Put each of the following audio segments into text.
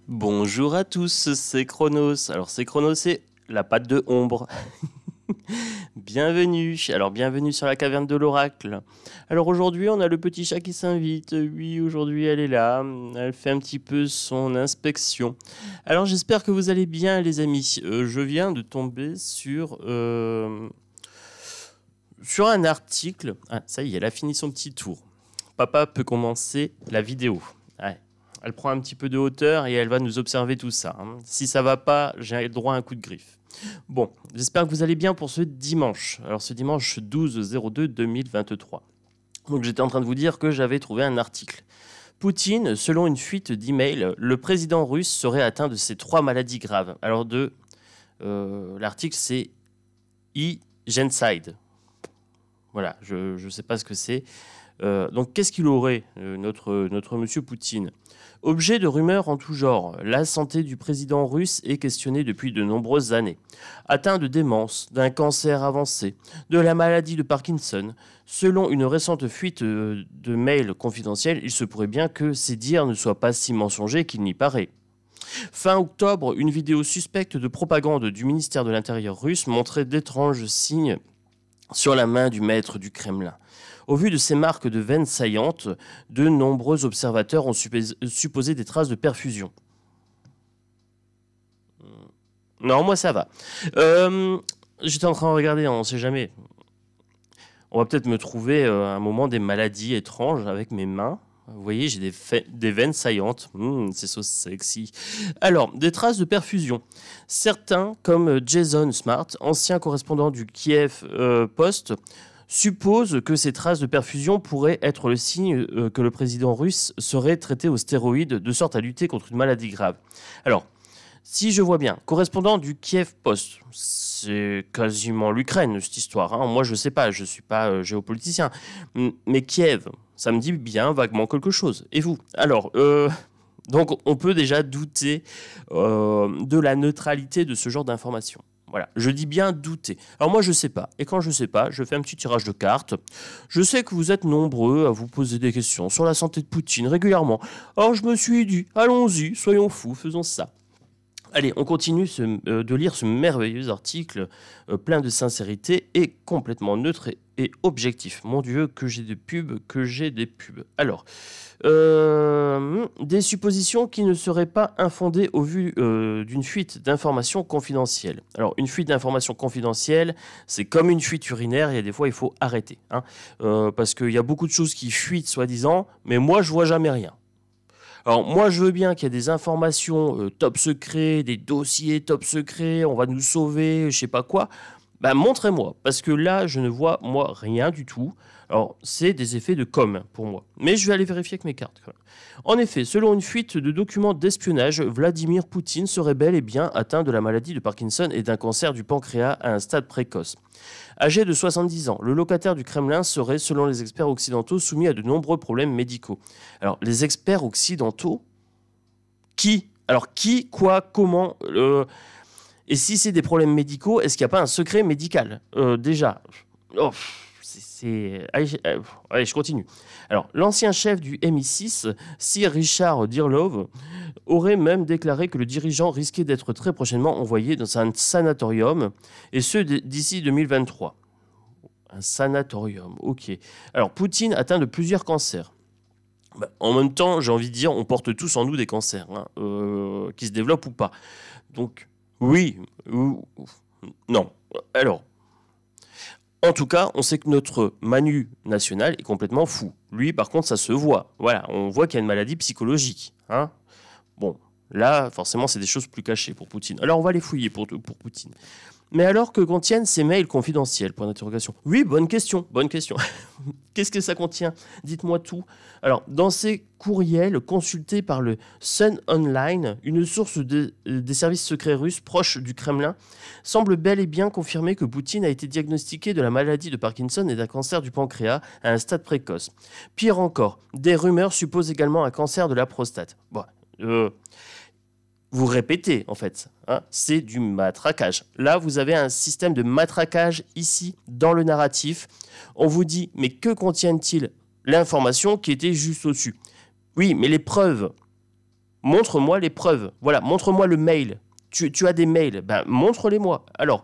Bonjour à tous, c'est Chronos. Alors c'est Chronos, c'est la patte de ombre. Bienvenue. Alors bienvenue sur la caverne de l'oracle. Alors aujourd'hui on a le petit chat qui s'invite. Oui, aujourd'hui elle est là. Elle fait un petit peu son inspection. Alors j'espère que vous allez bien les amis. Je viens de tomber sur un article. Ah, ça y est, elle a fini son petit tour. Papa peut commencer la vidéo. Ouais. Elle prend un petit peu de hauteur et elle va nous observer tout ça. Si ça va pas, j'ai le droit à un coup de griffe. Bon, j'espère que vous allez bien pour ce dimanche. Alors ce dimanche 12/02/2023. Donc j'étais en train de vous dire que j'avais trouvé un article. Poutine, selon une fuite d'email, le président russe serait atteint de ces 3 maladies graves. Alors l'article c'est e-Genside. Voilà, je ne sais pas ce que c'est. Donc qu'est-ce qu'il aurait, notre monsieur Poutine? Objet de rumeurs en tout genre, la santé du président russe est questionnée depuis de nombreuses années. Atteint de démence, d'un cancer avancé, de la maladie de Parkinson, selon une récente fuite de mails confidentiels, il se pourrait bien que ces dires ne soient pas si mensongers qu'il n'y paraît. Fin octobre, une vidéo suspecte de propagande du ministère de l'Intérieur russe montrait d'étranges signes sur la main du maître du Kremlin. Au vu de ces marques de veines saillantes, de nombreux observateurs ont supposé des traces de perfusion. Non, moi ça va. J'étais en train de regarder, on ne sait jamais. On va peut-être me trouver à un moment des maladies étranges avec mes mains. Vous voyez, j'ai des veines saillantes. C'est so sexy. Alors, des traces de perfusion. Certains, comme Jason Smart, ancien correspondant du Kiev Post, suppose que ces traces de perfusion pourraient être le signe que le président russe serait traité aux stéroïdes de sorte à lutter contre une maladie grave. Alors, si je vois bien, correspondant du Kiev Post, c'est quasiment l'Ukraine cette histoire. Moi je sais pas, je suis pas géopoliticien, mais Kiev, ça me dit bien vaguement quelque chose. Et vous? Alors, donc on peut déjà douter de la neutralité de ce genre d'informations. Voilà, je dis bien douter. Alors moi je sais pas, et quand je sais pas, je fais un petit tirage de cartes. Je sais que vous êtes nombreux à vous poser des questions sur la santé de Poutine régulièrement. Alors je me suis dit, allons-y, soyons fous, faisons ça. Allez, on continue de lire ce merveilleux article plein de sincérité et complètement neutre et objectif. Mon Dieu, que j'ai des pubs, Alors, des suppositions qui ne seraient pas infondées au vu d'une fuite d'informations confidentielles. Alors, une fuite d'informations confidentielles, c'est comme une fuite urinaire, il y a des fois, il faut arrêter. Parce qu'il y a beaucoup de choses qui fuitent, soi-disant, mais moi, je vois jamais rien. Alors moi je veux bien qu'il y ait des informations top secret, des dossiers top secret, on va nous sauver, je sais pas quoi. Ben montrez-moi, parce que là je ne vois moi rien du tout. Alors c'est des effets de com pour moi. Mais je vais aller vérifier avec mes cartes quand même. En effet, selon une fuite de documents d'espionnage, Vladimir Poutine serait bel et bien atteint de la maladie de Parkinson et d'un cancer du pancréas à un stade précoce. Âgé de 70 ans, le locataire du Kremlin serait, selon les experts occidentaux, soumis à de nombreux problèmes médicaux. Alors, les experts occidentaux, qui? Alors, qui, quoi, comment Et si c'est des problèmes médicaux, est-ce qu'il n'y a pas un secret médical déjà Allez, je continue. Alors, l'ancien chef du MI6, Sir Richard Dearlove, aurait même déclaré que le dirigeant risquait d'être très prochainement envoyé dans un sanatorium, et ce d'ici 2023. Un sanatorium, ok. Alors, Poutine atteint de plusieurs cancers. En même temps, j'ai envie de dire, on porte tous en nous des cancers, qui se développent ou pas. Donc, oui, non. Alors, en tout cas, on sait que notre Manu national est complètement fou. Lui, par contre, ça se voit. Voilà, on voit qu'il y a une maladie psychologique. Bon, là, forcément, c'est des choses plus cachées pour Poutine. Alors, on va les fouiller pour Poutine. Mais alors, que contiennent ces mails confidentiels? Point d'interrogation. Oui, bonne question, bonne question. Qu'est-ce que ça contient? Dites-moi tout. Alors, dans ces courriels consultés par le Sun Online, une source des services secrets russes proche du Kremlin semble bel et bien confirmer que Poutine a été diagnostiqué de la maladie de Parkinson et d'un cancer du pancréas à un stade précoce. Pire encore, des rumeurs supposent également un cancer de la prostate. Bon, vous répétez, en fait. C'est du matraquage. Là, vous avez un système de matraquage ici, dans le narratif. On vous dit, mais que contiennent-ils? L'information qui était juste au-dessus. Oui, mais les preuves. montre-moi les preuves. Voilà, montre-moi le mail. Tu as des mails, ben, montre-les-moi. Alors,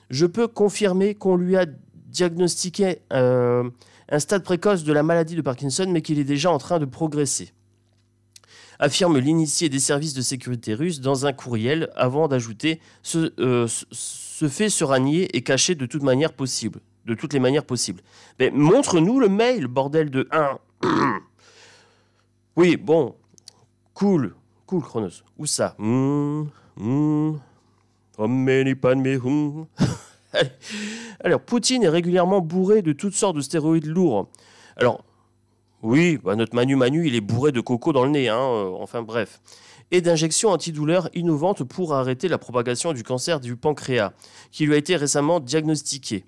je peux confirmer qu'on lui a diagnostiqué un stade précoce de la maladie de Parkinson, mais qu'il est déjà en train de progresser. Affirme l'initié des services de sécurité russes dans un courriel avant d'ajouter ce fait sera nié et caché de toutes les manières possibles. Mais montre-nous le mail, bordel de 1. Oui, bon, cool, Chronos. Où ça? Alors, Poutine est régulièrement bourré de toutes sortes de stéroïdes lourds. Alors, oui, bah notre Manu, il est bourré de coco dans le nez, hein, enfin bref. Et d'injections antidouleurs innovantes pour arrêter la propagation du cancer du pancréas, qui lui a été récemment diagnostiqué.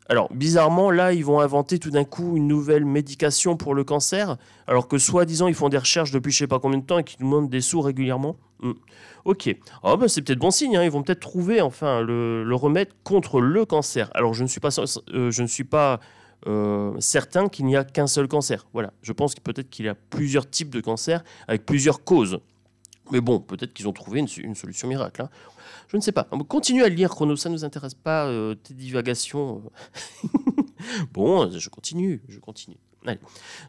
Alors, bizarrement, là, ils vont inventer tout d'un coup une nouvelle médication pour le cancer, alors que soi-disant, ils font des recherches depuis je sais pas combien de temps et qu'ils nous demandent des sous régulièrement. Ok. Oh, bah, c'est peut-être bon signe, hein. Ils vont peut-être trouver enfin le remède contre le cancer. Alors, je ne suis pas certain qu'il n'y a qu'un seul cancer. Voilà. Je pense que peut-être qu'il y a plusieurs types de cancers avec plusieurs causes. Mais bon, peut-être qu'ils ont trouvé une solution miracle, hein. Je ne sais pas. Continue à lire, Chrono, ça ne nous intéresse pas, tes divagations. Bon, je continue. Allez.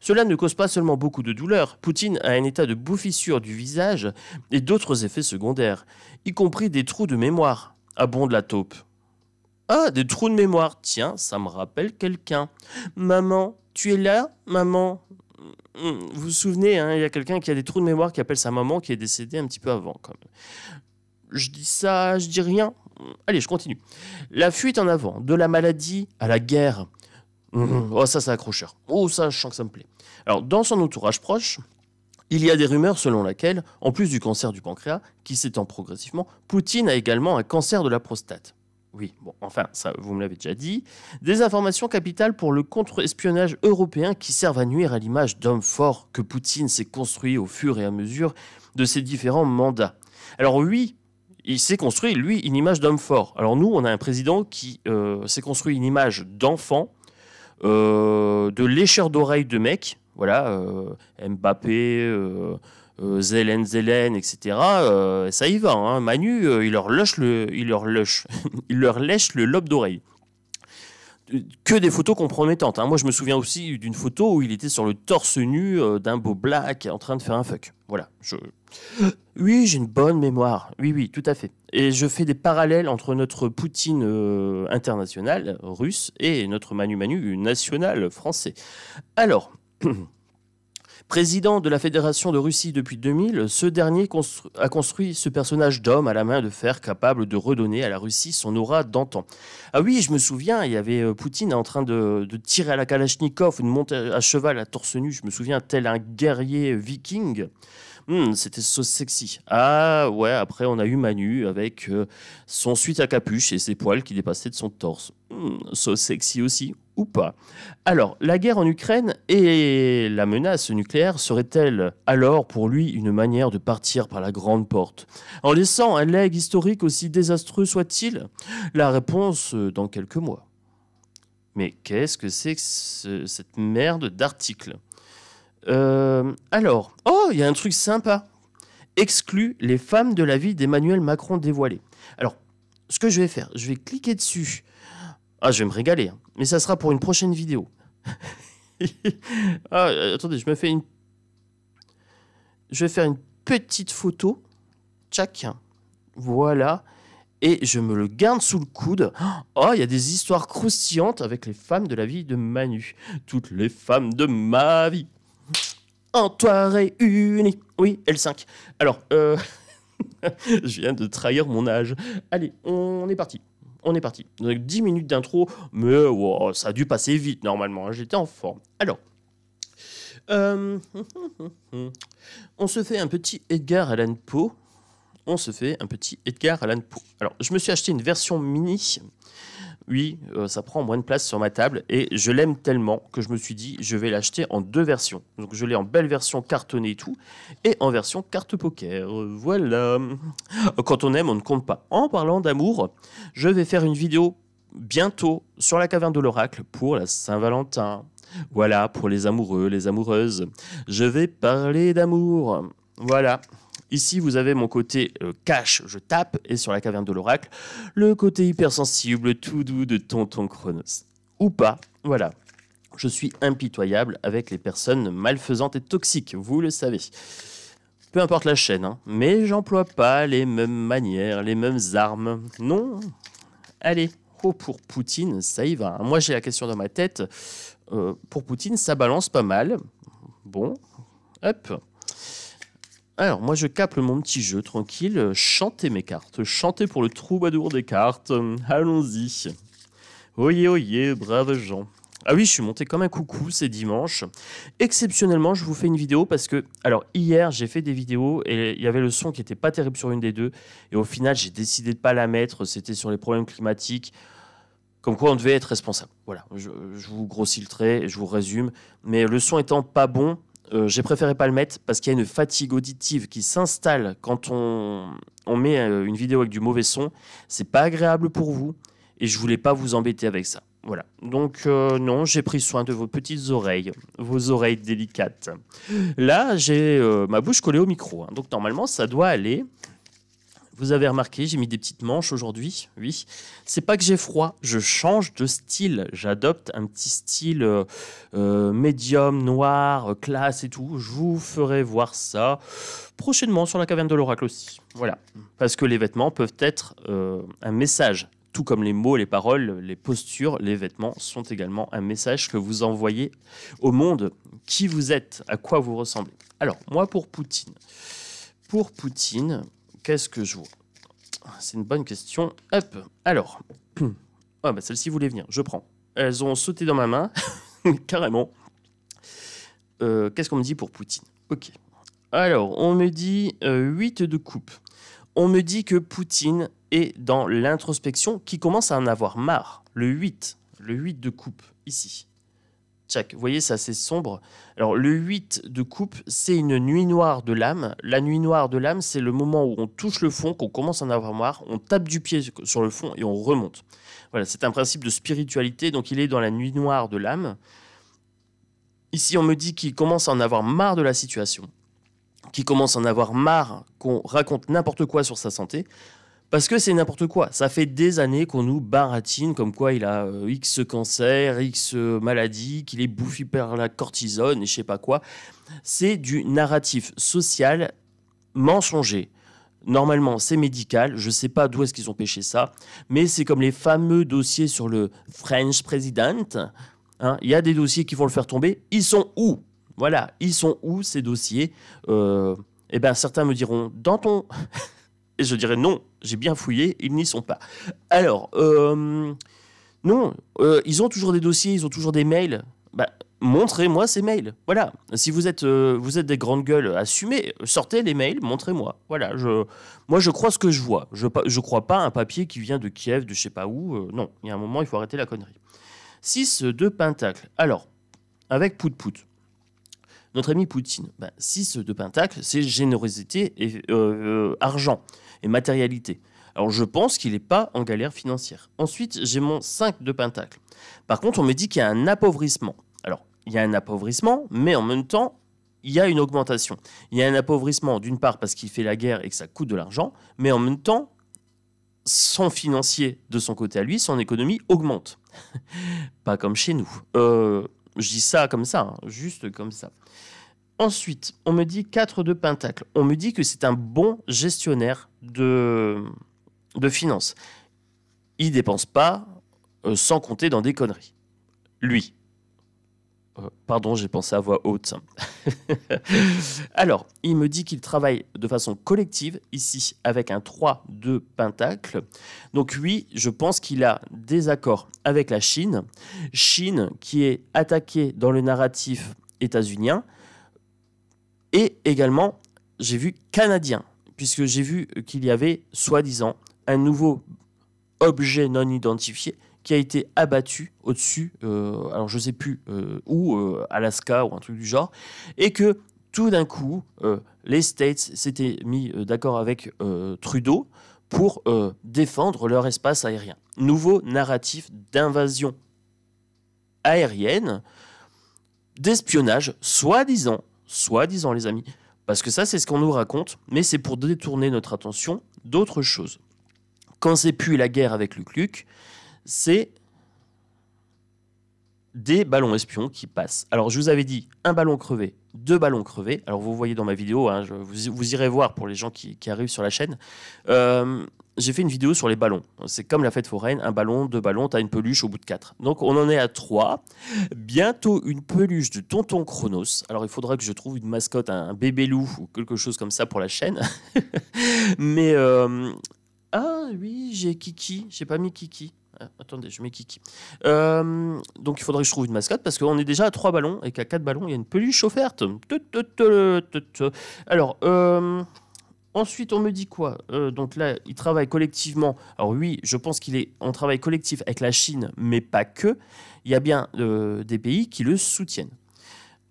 Cela ne cause pas seulement beaucoup de douleur. Poutine a un état de bouffissure du visage et d'autres effets secondaires, y compris des trous de mémoire. Abonde la taupe. Ah, des trous de mémoire. Tiens, ça me rappelle quelqu'un. Maman, tu es là, maman? Vous vous souvenez, hein, il y a quelqu'un qui a des trous de mémoire qui appelle sa maman qui est décédée un petit peu avant, quand même. Je dis ça, je dis rien. Allez, je continue. La fuite en avant, de la maladie à la guerre. Oh, ça, c'est accrocheur. Oh, ça, je sens que ça me plaît. Alors, dans son entourage proche, il y a des rumeurs selon lesquelles, en plus du cancer du pancréas, qui s'étend progressivement, Poutine a également un cancer de la prostate. Oui, bon, enfin, ça, vous me l'avez déjà dit. Des informations capitales pour le contre-espionnage européen qui servent à nuire à l'image d'homme fort que Poutine s'est construit au fur et à mesure de ses différents mandats. Alors oui, il s'est construit, lui, une image d'homme fort. Alors nous, on a un président qui s'est construit une image d'enfant, de lécheur d'oreilles de mec, voilà, Mbappé, Zelen, etc. Ça y va, hein. Manu, il leur lèche le lobe d'oreille. Que des photos compromettantes, hein. Moi, je me souviens aussi d'une photo où il était sur le torse nu d'un beau black en train de faire un fuck. Voilà. Oui, j'ai une bonne mémoire. Oui, tout à fait. Et je fais des parallèles entre notre Poutine international russe et notre Manu national français. Alors, président de la Fédération de Russie depuis 2000, ce dernier a construit ce personnage d'homme à la main de fer capable de redonner à la Russie son aura d'antan. Ah oui, je me souviens, il y avait Poutine en train de tirer à la Kalachnikov, de monter à cheval à torse nu, je me souviens, tel un guerrier viking. C'était so sexy. Ah ouais, après on a eu Manu avec son suite à capuche et ses poils qui dépassaient de son torse. So sexy aussi, ou pas. Alors, la guerre en Ukraine et la menace nucléaire serait-elle alors pour lui une manière de partir par la grande porte, en laissant un legs historique aussi désastreux soit-il? La réponse dans quelques mois. Mais qu'est-ce que c'est que cette merde d'article? Alors, oh, il y a un truc sympa. Exclut les femmes de la vie d'Emmanuel Macron dévoilées. Alors, ce que je vais faire, je vais cliquer dessus. Ah, je vais me régaler, hein. Mais ça sera pour une prochaine vidéo. Ah, attendez, je vais faire une petite photo. Tchac. Voilà. Et je me le garde sous le coude. Oh, il y a des histoires croustillantes avec les femmes de la vie de Manu. Toutes les femmes de ma vie. En toi réunis. Oui, L5. Alors, je viens de trahir mon âge. Allez, on est parti. Donc 10 minutes d'intro, mais wow, ça a dû passer vite normalement, hein. J'étais en forme. Alors, on se fait un petit Edgar Allan Poe. Alors, je me suis acheté une version mini. Oui, ça prend moins de place sur ma table et je l'aime tellement que je me suis dit je vais l'acheter en 2 versions. Donc je l'ai en belle version cartonnée et tout et en version carte poker. Voilà. Quand on aime, on ne compte pas. En parlant d'amour, je vais faire une vidéo bientôt sur la caverne de l'oracle pour la Saint-Valentin. Voilà, pour les amoureux, les amoureuses. Je vais parler d'amour. Voilà. Ici, vous avez mon côté cash, je tape, et sur la caverne de l'oracle, le côté hypersensible, tout doux de Tonton Chronos. Ou pas, voilà. Je suis impitoyable avec les personnes malfaisantes et toxiques, vous le savez. Peu importe la chaîne, hein, mais j'emploie pas les mêmes manières, les mêmes armes. Non. Allez, pour Poutine, ça y va. Moi, j'ai la question dans ma tête. Pour Poutine, ça balance pas mal. Bon, hop. Alors, moi, je capte mon petit jeu, tranquille. Chantez mes cartes. Chantez pour le troubadour des cartes. Allons-y. Oyez, oyez, braves gens. Ah oui, je suis monté comme un coucou, c'est dimanche. Exceptionnellement, je vous fais une vidéo parce que... Alors, hier, j'ai fait des vidéos et il y avait le son qui n'était pas terrible sur une des deux. Et au final, j'ai décidé de ne pas la mettre. C'était sur les problèmes climatiques. Comme quoi, on devait être responsable. Voilà, je vous grossis le trait, je vous résume. Mais le son étant pas bon, j'ai préféré pas le mettre parce qu'il y a une fatigue auditive qui s'installe quand on met une vidéo avec du mauvais son. C'est pas agréable pour vous et je voulais pas vous embêter avec ça. Voilà, donc non, j'ai pris soin de vos petites oreilles, vos oreilles délicates. Là, j'ai ma bouche collée au micro, hein, donc normalement, ça doit aller. Vous avez remarqué, j'ai mis des petites manches aujourd'hui, oui. C'est pas que j'ai froid, je change de style. J'adopte un petit style médium, noir, classe et tout. Je vous ferai voir ça prochainement sur la caverne de l'oracle aussi. Voilà, parce que les vêtements peuvent être un message. Tout comme les mots, les paroles, les postures, les vêtements sont également un message que vous envoyez au monde. Qui vous êtes, à quoi vous ressemblez. Alors, moi pour Poutine. Pour Poutine, qu'est-ce que je vois? C'est une bonne question. Hop, alors. Oh, bah celle-ci voulait venir, je prends. Elles ont sauté dans ma main, carrément. Qu'est-ce qu'on me dit pour Poutine? Ok. Alors, on me dit 8 de coupe. On me dit que Poutine est dans l'introspection qui commence à en avoir marre. Le 8 de coupe, ici. Tchac, vous voyez, c'est assez sombre. Alors, le 8 de coupe, c'est une nuit noire de l'âme. La nuit noire de l'âme, c'est le moment où on touche le fond, qu'on commence à en avoir marre, on tape du pied sur le fond et on remonte. Voilà, c'est un principe de spiritualité, donc il est dans la nuit noire de l'âme. Ici, on me dit qu'il commence à en avoir marre de la situation, qu'il commence à en avoir marre qu'on raconte n'importe quoi sur sa santé, parce que c'est n'importe quoi. Ça fait des années qu'on nous baratine comme quoi il a X cancer, X maladie, qu'il est bouffé par la cortisone et je sais pas quoi. C'est du narratif social mensonger. Normalement, c'est médical. Je sais pas d'où est-ce qu'ils ont pêché ça, mais c'est comme les fameux dossiers sur le French President. Hein, il y a des dossiers qui vont le faire tomber. Ils sont où? Voilà, ils sont où ces dossiers? Eh bien, certains me diront dans ton... Et je dirais non, j'ai bien fouillé, ils n'y sont pas. Alors, non, ils ont toujours des dossiers, ils ont toujours des mails. Bah, montrez-moi ces mails. Voilà. Si vous êtes des grandes gueules, assumez, sortez les mails, montrez-moi. Voilà. Moi, je crois ce que je vois. Je crois pas à un papier qui vient de Kiev, de je sais pas où. Non, il y a un moment, il faut arrêter la connerie. 6 de pentacle. Alors, avec Pout-Pout. Notre ami Poutine, 6 de pentacle, c'est générosité et argent et matérialité. Alors je pense qu'il n'est pas en galère financière. Ensuite, j'ai mon 5 de pentacle. Par contre, on me dit qu'il y a un appauvrissement. Alors, il y a un appauvrissement, mais en même temps, il y a une augmentation. Il y a un appauvrissement, d'une part, parce qu'il fait la guerre et que ça coûte de l'argent, mais en même temps, son financier, de son côté à lui, son économie augmente. Pas comme chez nous. Je dis ça comme ça, hein, juste comme ça. Ensuite, on me dit 4 de pentacle. On me dit que c'est un bon gestionnaire de finances. Il dépense pas sans compter dans des conneries. Lui. Pardon, j'ai pensé à voix haute. Alors, il me dit qu'il travaille de façon collective, ici, avec un 3 de pentacle. Donc oui, je pense qu'il a des accords avec la Chine. Chine qui est attaquée dans le narratif états-unien. Et également, j'ai vu canadien, puisque j'ai vu qu'il y avait, soi-disant, un nouveau objet non identifié qui a été abattu au-dessus, alors je ne sais plus où, Alaska ou un truc du genre, et que tout d'un coup, les States s'étaient mis d'accord avec Trudeau pour défendre leur espace aérien. Nouveau narratif d'invasion aérienne, d'espionnage, soi-disant les amis, Parce que ça, c'est ce qu'on nous raconte, mais c'est pour détourner notre attention d'autres choses. Quand c'est plus la guerre avec Luc Luc, c'est des ballons espions qui passent. Alors, je vous avais dit un ballon crevé, 2 ballons crevés. Alors, vous voyez dans ma vidéo, hein, vous irez voir pour les gens qui arrivent sur la chaîne. J'ai fait une vidéo sur les ballons. C'est comme la fête foraine, un ballon, 2 ballons, tu as une peluche au bout de 4. Donc, on en est à 3. Bientôt, une peluche de Tonton Chronos. Alors, il faudra que je trouve une mascotte, un bébé loup ou quelque chose comme ça pour la chaîne. Mais, ah oui, j'ai Kiki. J'ai pas mis Kiki. Ah, attendez, je mets Kiki. Donc il faudrait que je trouve une mascotte parce qu'on est déjà à 3 ballons et qu'à 4 ballons, il y a une peluche offerte. Alors, ensuite, on me dit quoi? Donc là, il travaille collectivement. Alors oui, je pense qu'il est en travail collectif avec la Chine, mais pas que. Il y a bien des pays qui le soutiennent.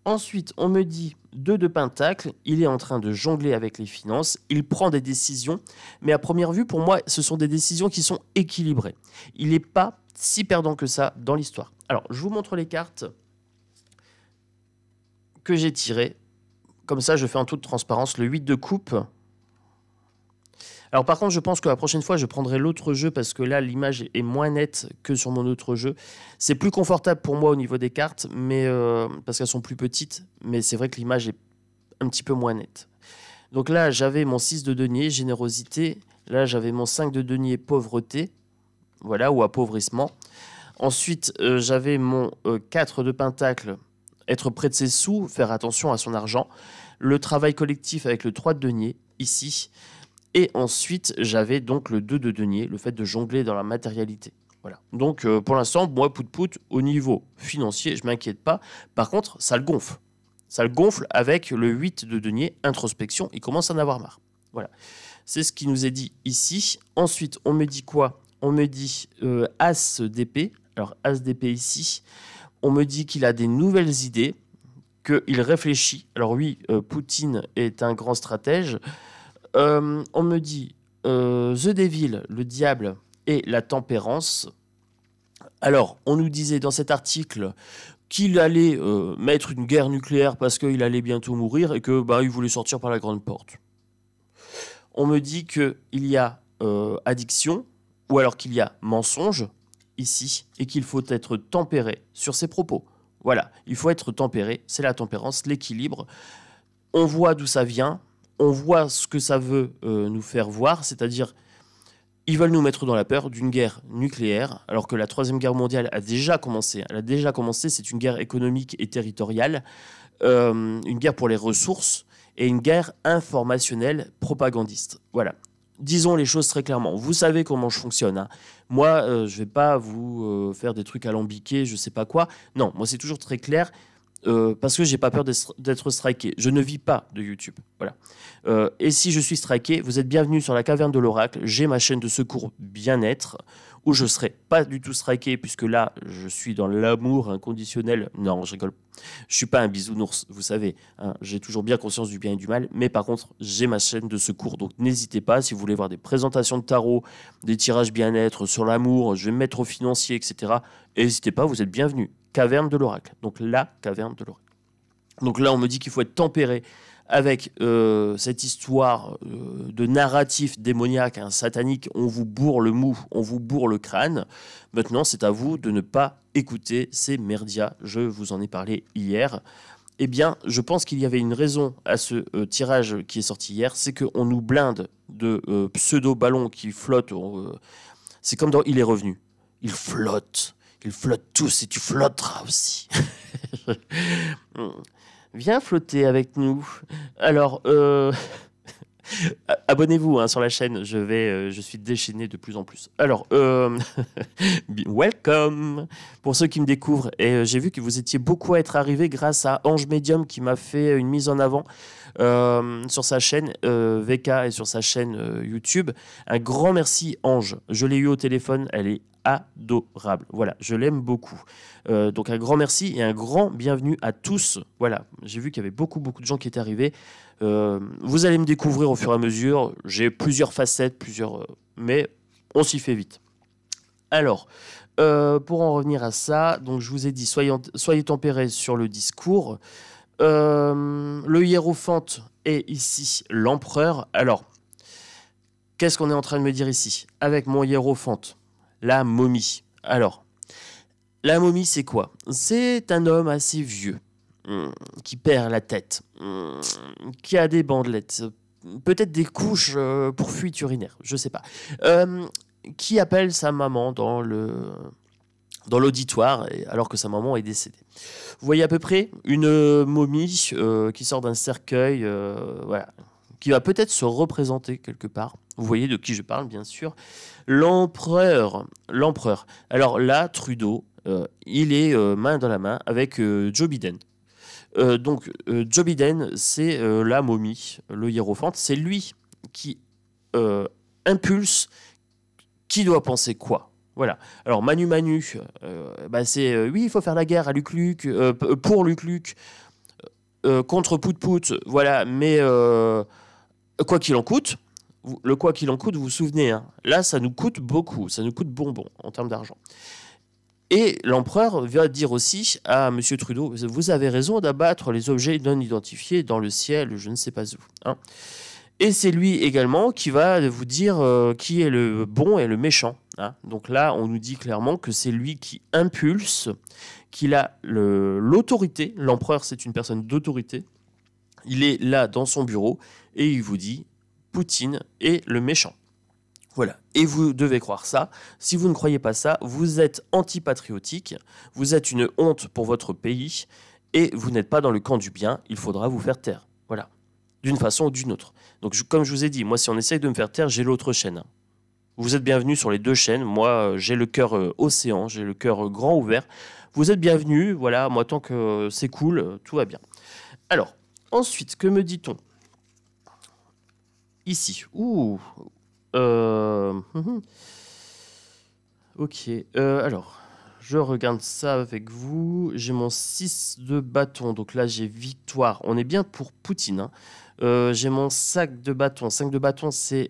Ensuite, on me dit 2 de Pentacle, il est en train de jongler avec les finances, il prend des décisions, mais à première vue, pour moi, ce sont des décisions qui sont équilibrées. Il n'est pas si perdant que ça dans l'histoire. Alors, je vous montre les cartes que j'ai tirées. Comme ça, je fais en toute transparence le 8 de coupe. Alors par contre, je pense que la prochaine fois, je prendrai l'autre jeu parce que là, l'image est moins nette que sur mon autre jeu. C'est plus confortable pour moi au niveau des cartes, mais parce qu'elles sont plus petites, mais c'est vrai que l'image est un petit peu moins nette. Donc là, j'avais mon 6 de denier, générosité. Là, j'avais mon 5 de denier, pauvreté. Voilà, ou appauvrissement. Ensuite, j'avais mon 4 de pentacle, être près de ses sous, faire attention à son argent. Le travail collectif avec le 3 de denier, ici. Et ensuite, j'avais donc le 2 de denier, le fait de jongler dans la matérialité. Voilà. Donc, pour l'instant, moi, pout-pout, au niveau financier, je ne m'inquiète pas. Par contre, ça le gonfle. Ça le gonfle avec le 8 de denier, introspection. Il commence à en avoir marre. Voilà. C'est ce qui nous est dit ici. Ensuite, on me dit quoi? On me dit As d'épée. Alors, As d'épée ici. On me dit qu'il a des nouvelles idées, qu'il réfléchit. Alors oui, Poutine est un grand stratège. On me dit The Devil, le diable et la tempérance. Alors, on nous disait dans cet article qu'il allait mettre une guerre nucléaire parce qu'il allait bientôt mourir et que il voulait sortir par la grande porte. On me dit qu'il y a addiction ou alors qu'il y a mensonge ici et qu'il faut être tempéré sur ses propos. Voilà, il faut être tempéré, c'est la tempérance, l'équilibre. On voit d'où ça vient. On voit ce que ça veut nous faire voir, c'est-à-dire ils veulent nous mettre dans la peur d'une guerre nucléaire, alors que la Troisième Guerre mondiale a déjà commencé. Elle a déjà commencé, c'est une guerre économique et territoriale, une guerre pour les ressources et une guerre informationnelle propagandiste. Voilà. Disons les choses très clairement. Vous savez comment je fonctionne. Hein. Moi, je ne vais pas vous faire des trucs alambiqués, je ne sais pas quoi. Non, moi c'est toujours très clair. Parce que j'ai pas peur d'être striké. Je ne vis pas de YouTube. Voilà. Et si je suis striké, vous êtes bienvenus sur la caverne de l'oracle. J'ai ma chaîne de secours bien-être où je serai pas du tout striké puisque là, je suis dans l'amour inconditionnel. Non, je rigole. Je suis pas un bisounours, vous savez. Hein, j'ai toujours bien conscience du bien et du mal. Mais par contre, j'ai ma chaîne de secours. Donc n'hésitez pas si vous voulez voir des présentations de tarot, des tirages bien-être sur l'amour, je vais me mettre au financier, etc. N'hésitez pas, vous êtes bienvenus. Caverne de l'oracle. Donc la caverne de l'oracle. Donc là, on me dit qu'il faut être tempéré avec cette histoire de narratif démoniaque, hein, satanique. On vous bourre le mou, on vous bourre le crâne. Maintenant, c'est à vous de ne pas écouter ces merdias. Je vous en ai parlé hier. Eh bien, je pense qu'il y avait une raison à ce tirage qui est sorti hier. C'est qu'on nous blinde de pseudo-ballons qui flottent. C'est comme dans Il est revenu. Il flotte. Ils flottent tous et tu flotteras aussi. Viens flotter avec nous. Alors, abonnez-vous hein, sur la chaîne. Je suis déchaîné de plus en plus. Alors, welcome pour ceux qui me découvrent. Et j'ai vu que vous étiez beaucoup à être arrivés grâce à Ange Medium qui m'a fait une mise en avant sur sa chaîne VK et sur sa chaîne YouTube. Un grand merci Ange. Je l'ai eu au téléphone. Elle est adorable. Voilà, je l'aime beaucoup. Donc un grand merci et un grand bienvenue à tous. Voilà, j'ai vu qu'il y avait beaucoup de gens qui étaient arrivés. Vous allez me découvrir au fur et à mesure. J'ai plusieurs facettes, mais on s'y fait vite. Alors, pour en revenir à ça, donc je vous ai dit, soyez tempérés sur le discours. Le hiérophante et ici l'empereur. Alors, qu'est-ce qu'on est en train de me dire ici? Avec mon hiérophante, la momie. Alors, la momie, c'est quoi? C'est un homme assez vieux, qui perd la tête, qui a des bandelettes, peut-être des couches pour fuite urinaire, je sais pas. Qui appelle sa maman dans l'auditoire alors que sa maman est décédée. Vous voyez à peu près une momie qui sort d'un cercueil, voilà, qui va peut-être se représenter quelque part. Vous voyez de qui je parle, bien sûr. L'empereur. Alors là, Trudeau, il est main dans la main avec Joe Biden. Donc, Joe Biden, c'est la momie, le hiérophante. C'est lui qui impulse qui doit penser quoi. Voilà. Alors, Manu Manu, c'est oui, il faut faire la guerre à Luc Luc, pour Luc Luc, contre Pout Pout, voilà, mais quoi qu'il en coûte, le quoi qu'il en coûte, vous vous souvenez, hein, là, ça nous coûte beaucoup, ça nous coûte bonbon en termes d'argent. Et l'empereur va dire aussi à M. Trudeau, vous avez raison d'abattre les objets non identifiés dans le ciel, je ne sais pas où. Hein. Et c'est lui également qui va vous dire qui est le bon et le méchant. Hein. Donc là, on nous dit clairement que c'est lui qui impulse, qu'il a l'autorité. L'empereur, c'est une personne d'autorité. Il est là dans son bureau et il vous dit Poutine est le méchant. Voilà. Et vous devez croire ça. Si vous ne croyez pas ça, vous êtes antipatriotique, vous êtes une honte pour votre pays et vous n'êtes pas dans le camp du bien. Il faudra vous faire taire. Voilà. D'une façon ou d'une autre. Donc, comme je vous ai dit, moi, si on essaye de me faire taire, j'ai l'autre chaîne. Vous êtes bienvenus sur les deux chaînes. Moi, j'ai le cœur océan, j'ai le cœur grand ouvert. Vous êtes bienvenus. Voilà, moi, tant que c'est cool, tout va bien. Alors, ensuite, que me dit-on? Ici. Ouh. Ok. Alors, je regarde ça avec vous. J'ai mon 6 de bâton. Donc là, j'ai victoire. On est bien pour Poutine. Hein. J'ai mon 5 de bâton. 5 de bâton, c'est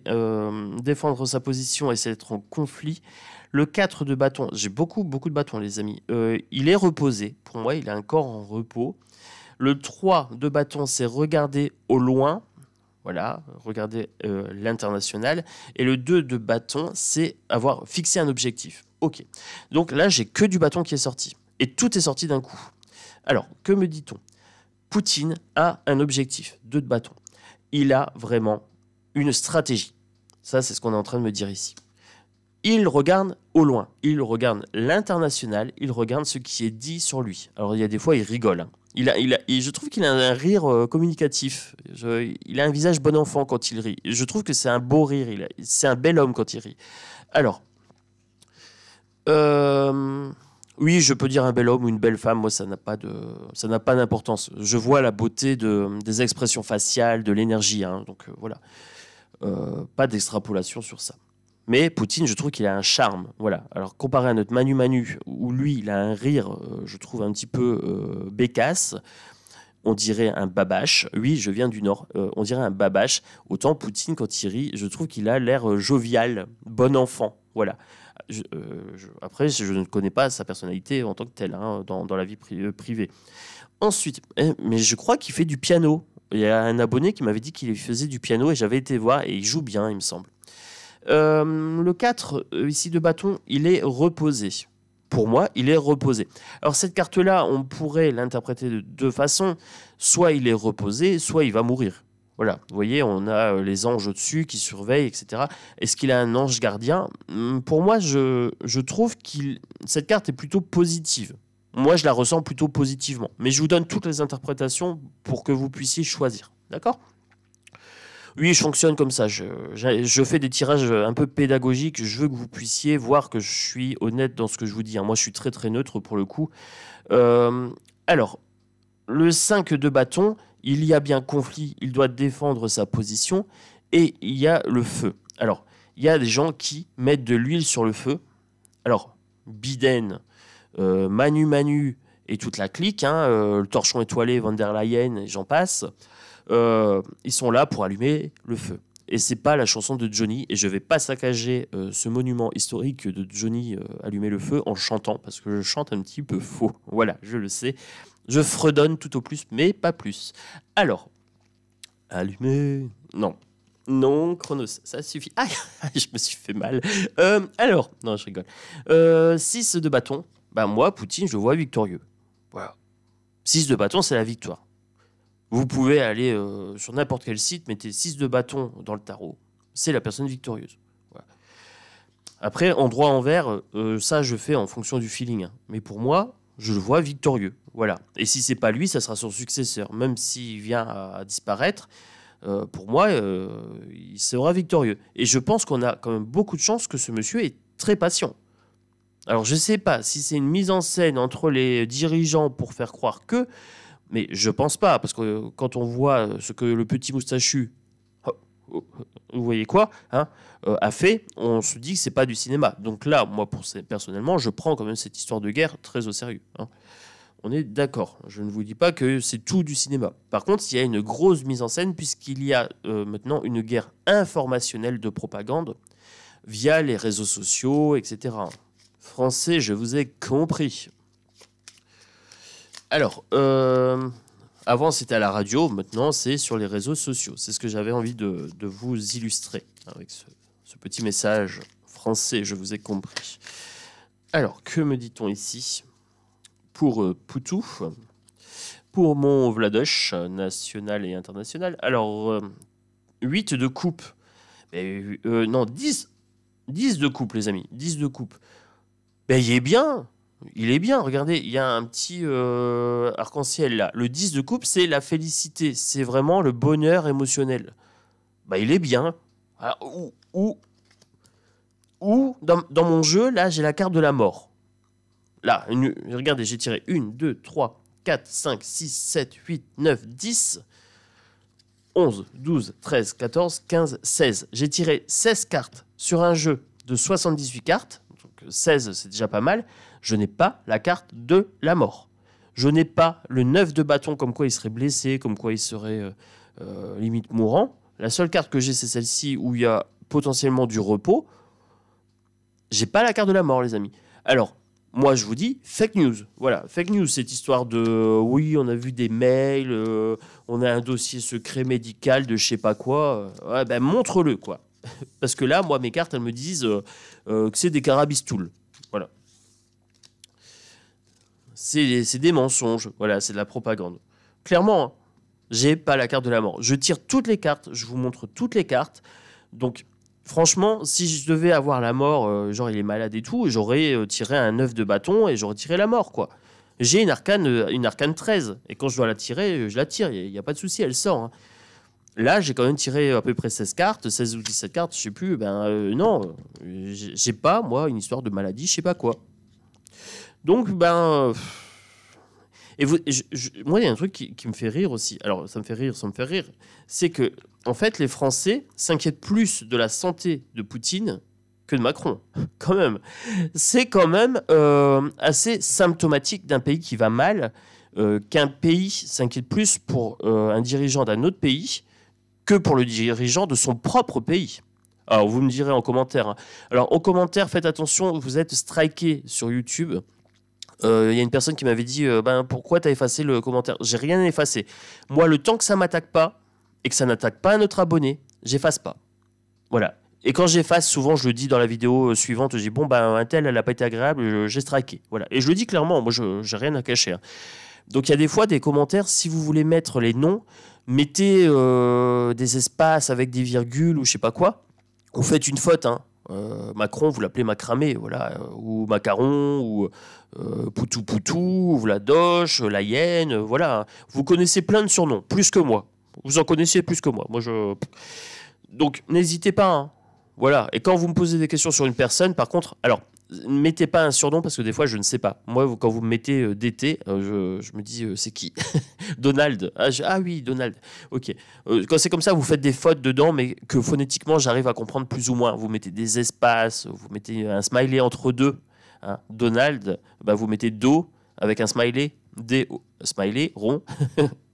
défendre sa position et c'est être en conflit. Le 4 de bâton, j'ai beaucoup de bâtons, les amis. Il est reposé. Pour moi, il a un corps en repos. Le 3 de bâton, c'est regarder au loin. Voilà, regardez l'international. Et le 2 de bâton, c'est avoir fixé un objectif. Ok. Donc là, j'ai que du bâton qui est sorti. Et tout est sorti d'un coup. Alors, que me dit-on? Poutine a un objectif, 2 de bâton. Il a vraiment une stratégie. Ça, c'est ce qu'on est en train de me dire ici. Il regarde au loin. Il regarde l'international. Il regarde ce qui est dit sur lui. Alors, il y a des fois, il rigole. Hein. Je trouve qu'il a un rire communicatif. Il a un visage bon enfant quand il rit. Je trouve que c'est un beau rire. C'est un bel homme quand il rit. Alors, oui, je peux dire un bel homme ou une belle femme. Moi, ça n'a pas d'importance. Je vois la beauté des expressions faciales, de l'énergie. Hein, donc voilà, pas d'extrapolation sur ça. Mais Poutine, je trouve qu'il a un charme. Voilà. Alors, comparé à notre Manu Manu, où lui, il a un rire, je trouve, un petit peu bécasse, on dirait un babache. Oui, je viens du Nord. On dirait un babache. Autant Poutine, quand il rit, je trouve qu'il a l'air jovial, bon enfant. Voilà. Après, je ne connais pas sa personnalité en tant que telle, hein, dans la vie privée. Ensuite, mais je crois qu'il fait du piano. Il y a un abonné qui m'avait dit qu'il faisait du piano et j'avais été voir et il joue bien, il me semble. Le 4, ici de bâton, il est reposé. Pour moi, il est reposé. Alors cette carte-là, on pourrait l'interpréter de deux façons. Soit il est reposé, soit il va mourir. Voilà, vous voyez, on a les anges au-dessus qui surveillent, etc. Est-ce qu'il a un ange gardien? Pour moi, je trouve que cette carte est plutôt positive. Moi, je la ressens plutôt positivement. Mais je vous donne toutes les interprétations pour que vous puissiez choisir. D'accord ? Oui, je fonctionne comme ça. Je fais des tirages un peu pédagogiques. Je veux que vous puissiez voir que je suis honnête dans ce que je vous dis. Moi, je suis très, très neutre pour le coup. Alors, le 5 de bâton, il y a bien conflit. Il doit défendre sa position. Et il y a le feu. Alors, il y a des gens qui mettent de l'huile sur le feu. Alors, Biden, Manu Manu et toute la clique, hein, le torchon étoilé, Van der Leyen, et j'en passe. Ils sont là pour allumer le feu. Et c'est pas la chanson de Johnny. Et je vais pas saccager ce monument historique de Johnny allumer le feu en chantant, parce que je chante un petit peu faux. Voilà, je le sais. Je fredonne tout au plus, mais pas plus. Alors, Allumé. Non. Non, Chronos, ça suffit. Ah, je me suis fait mal. Alors, non, je rigole. 6 de bâton. Bah, moi, Poutine, je le vois victorieux. Voilà. 6 de bâton, c'est la victoire. Vous pouvez aller sur n'importe quel site, mettez 6 de bâton dans le tarot. C'est la personne victorieuse. Voilà. Après, en droit envers, ça, je fais en fonction du feeling. Hein. Mais pour moi, je le vois victorieux. Voilà. Et si c'est pas lui, ça sera son successeur. Même s'il vient à disparaître, pour moi, il sera victorieux. Et je pense qu'on a quand même beaucoup de chance que ce monsieur est très patient. Alors, je ne sais pas si c'est une mise en scène entre les dirigeants pour faire croire que, mais je pense pas, parce que quand on voit ce que le petit moustachu, vous voyez quoi, hein, a fait, on se dit que c'est pas du cinéma. Donc là, moi, personnellement, je prends quand même cette histoire de guerre très au sérieux. Hein. On est d'accord. Je ne vous dis pas que c'est tout du cinéma. Par contre, il y a une grosse mise en scène puisqu'il y a maintenant une guerre informationnelle de propagande via les réseaux sociaux, etc. Français, je vous ai compris. Alors, avant c'était à la radio, maintenant c'est sur les réseaux sociaux. C'est ce que j'avais envie de vous illustrer avec ce petit message français, je vous ai compris. Alors, que me dit-on ici ? Pour Poutou, pour mon Vladoche, national et international. Alors, 8 de coupe. Non, 10 de coupe, les amis. 10 de coupe. Ben, il est bien. Il est bien. Regardez, il y a un petit arc-en-ciel là. Le 10 de coupe, c'est la félicité. C'est vraiment le bonheur émotionnel. Ben, il est bien. Alors, dans mon jeu, là, j'ai la carte de la mort. Là, regardez, j'ai tiré 1, 2, 3, 4, 5, 6, 7, 8, 9, 10, 11, 12, 13, 14, 15, 16. J'ai tiré 16 cartes sur un jeu de 78 cartes. Donc 16, c'est déjà pas mal. Je n'ai pas la carte de la mort. Je n'ai pas le 9 de bâton, comme quoi il serait blessé, comme quoi il serait limite mourant. La seule carte que j'ai, c'est celle-ci où il y a potentiellement du repos. J'ai pas la carte de la mort, les amis. Alors, moi, je vous dis fake news. Voilà, fake news, cette histoire de oui, on a vu des mails, on a un dossier secret médical de je sais pas quoi. Ouais, ben montre-le, quoi. Parce que là, moi, mes cartes, elles me disent que c'est des carabistouls. Voilà. C'est des mensonges. Voilà, c'est de la propagande. Clairement, hein, j'ai pas la carte de la mort. Je tire toutes les cartes, je vous montre toutes les cartes. Donc, franchement, si je devais avoir la mort, genre il est malade et tout, j'aurais tiré un 9 de bâton et j'aurais tiré la mort, quoi. J'ai une arcane 13, et quand je dois la tirer, je la tire, il n'y a pas de souci, elle sort. Hein. Là, j'ai quand même tiré à peu près 16 cartes, 16 ou 17 cartes, je sais plus, non, j'ai pas, moi, une histoire de maladie, je sais pas quoi. Donc, moi, il y a un truc qui me fait rire aussi. Alors, ça me fait rire, c'est que, en fait, les Français s'inquiètent plus de la santé de Poutine que de Macron. Quand même. C'est quand même assez symptomatique d'un pays qui va mal, qu'un pays s'inquiète plus pour un dirigeant d'un autre pays que pour le dirigeant de son propre pays. Alors, vous me direz en commentaire. Hein. Alors, en commentaire, faites attention, vous êtes striké sur YouTube. Y a une personne qui m'avait dit pourquoi t'as effacé le commentaire. J'ai rien effacé. Moi, le temps que ça m'attaque pas et que ça n'attaque pas un autre abonné, j'efface pas. Voilà. Et quand j'efface, souvent je le dis dans la vidéo suivante, je dis un tel, elle n'a pas été agréable, j'ai striké. Voilà. Et je le dis clairement, moi j'ai rien à cacher. Hein. Donc il y a des fois des commentaires, si vous voulez mettre les noms, mettez des espaces avec des virgules ou je sais pas quoi. Vous faites une faute, hein. Macron, vous l'appelez Macramé, voilà, ou Macaron, ou Poutou Poutou, ou Vladoche, la hyène, voilà. Vous connaissez plein de surnoms, plus que moi. Vous en connaissez plus que moi. Donc, n'hésitez pas. Hein. Voilà. Et quand vous me posez des questions sur une personne, par contre, alors, ne mettez pas un surnom parce que des fois, je ne sais pas. Moi, quand vous me mettez DT, je me dis, c'est qui Donald. Ah oui, Donald. Ok. Quand c'est comme ça, vous faites des fautes dedans, mais que phonétiquement, j'arrive à comprendre plus ou moins. Vous mettez des espaces, vous mettez un smiley entre deux. Hein. Donald, vous mettez Do avec un smiley. D-O. Smiley, rond.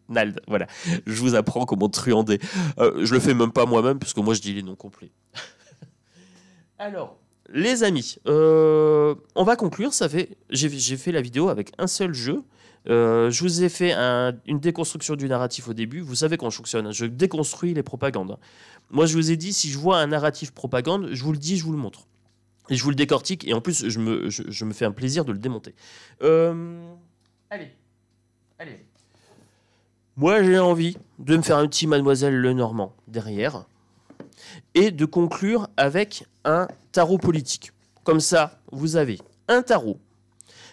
Nald, voilà. Je vous apprends comment truander. Je le fais même pas moi-même, puisque moi, je dis les noms complets. Alors... Les amis, on va conclure. J'ai fait la vidéo avec un seul jeu. Je vous ai fait une déconstruction du narratif au début. Vous savez comment je fonctionne, hein. Je déconstruis les propagandes. Moi, je vous ai dit, si je vois un narratif propagande, je vous le dis, je vous le montre. Et je vous le décortique. Et en plus, je me fais un plaisir de le démonter. Allez. Moi, j'ai envie de me faire un petit Mademoiselle Lenormand derrière et de conclure avec un tarot politique. Comme ça, vous avez un tarot,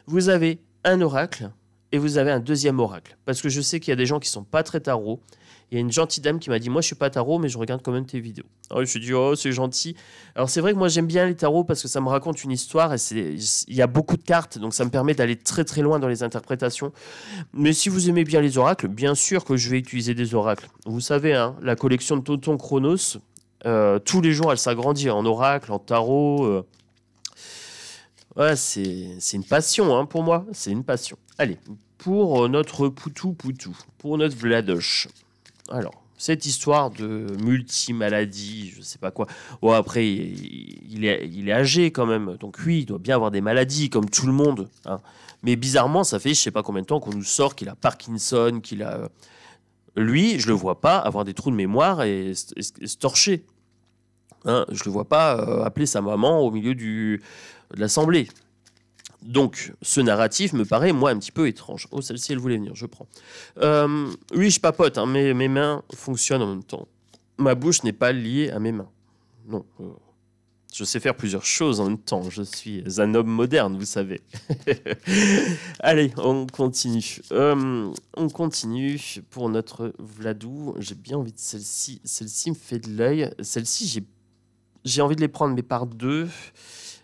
vous avez un oracle et vous avez un deuxième oracle. Parce que je sais qu'il y a des gens qui ne sont pas très tarot. Il y a une gentille dame qui m'a dit « Moi, je ne suis pas tarot, mais je regarde quand même tes vidéos. » Alors, je me suis dit « Oh, c'est gentil. » Alors, c'est vrai que moi, j'aime bien les tarots parce que ça me raconte une histoire et il y a beaucoup de cartes, donc ça me permet d'aller très très loin dans les interprétations. Mais si vous aimez bien les oracles, bien sûr que je vais utiliser des oracles. Vous savez, hein, la collection de Tonton Chronos, tous les jours, elle s'agrandit en oracle, en tarot. Ouais, c'est une passion, hein, pour moi. C'est une passion. Allez, pour notre Poutou, pour notre Vladoche. Alors, cette histoire de multi-maladies, je sais pas quoi. Bon, après, il est âgé quand même. Donc oui, il doit bien avoir des maladies, comme tout le monde. Hein. Mais bizarrement, ça fait je sais pas combien de temps qu'on nous sort qu'il a Parkinson, qu'il a... Lui, je le vois pas avoir des trous de mémoire et se torcher. Hein, je le vois pas appeler sa maman au milieu de l'assemblée. Donc, ce narratif me paraît, moi, un petit peu étrange. Oh, celle-ci, elle voulait venir, je prends. Oui, je papote, hein, mes mains fonctionnent en même temps. Ma bouche n'est pas liée à mes mains. Non, je sais faire plusieurs choses en même temps. Je suis un homme moderne, vous savez. Allez, on continue. On continue pour notre Vladou. J'ai bien envie de celle-ci. Celle-ci me fait de l'œil. Celle-ci, j'ai envie de les prendre, mais par deux.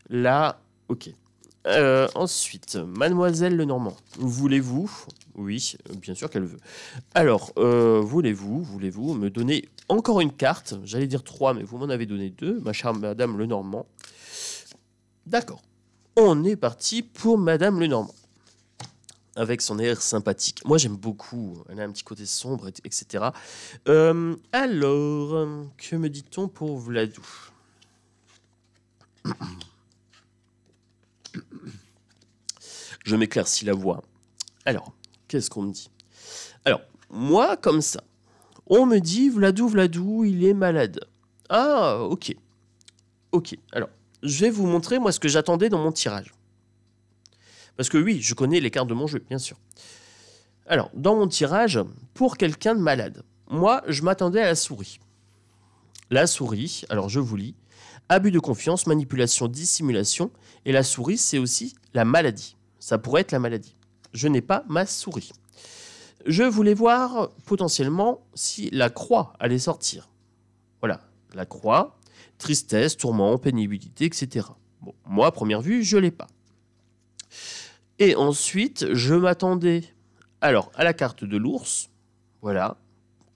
Là, ok. Ensuite, Mademoiselle Lenormand, voulez-vous? Oui, bien sûr qu'elle veut. Alors, voulez-vous me donner encore une carte? J'allais dire 3, mais vous m'en avez donné 2, ma chère Madame Lenormand. D'accord. On est parti pour Madame Lenormand. Avec son air sympathique. Moi, j'aime beaucoup. Elle a un petit côté sombre, etc. Alors, que me dit-on pour Vladou? Je m'éclaircis la voix. Alors, qu'est-ce qu'on me dit? Alors, moi, comme ça, on me dit Vladou, il est malade. Ah, ok. Ok, alors, je vais vous montrer, moi, ce que j'attendais dans mon tirage. Parce que oui, je connais les cartes de mon jeu, bien sûr. Alors, dans mon tirage, pour quelqu'un de malade, moi, je m'attendais à la souris. La souris, alors je vous lis, abus de confiance, manipulation, dissimulation, et la souris, c'est aussi la maladie. Ça pourrait être la maladie. Je n'ai pas ma souris. Je voulais voir potentiellement si la croix allait sortir. Voilà, la croix, tristesse, tourment, pénibilité, etc. Bon, moi, à première vue, je ne l'ai pas. Et ensuite, je m'attendais alors à la carte de l'ours, voilà,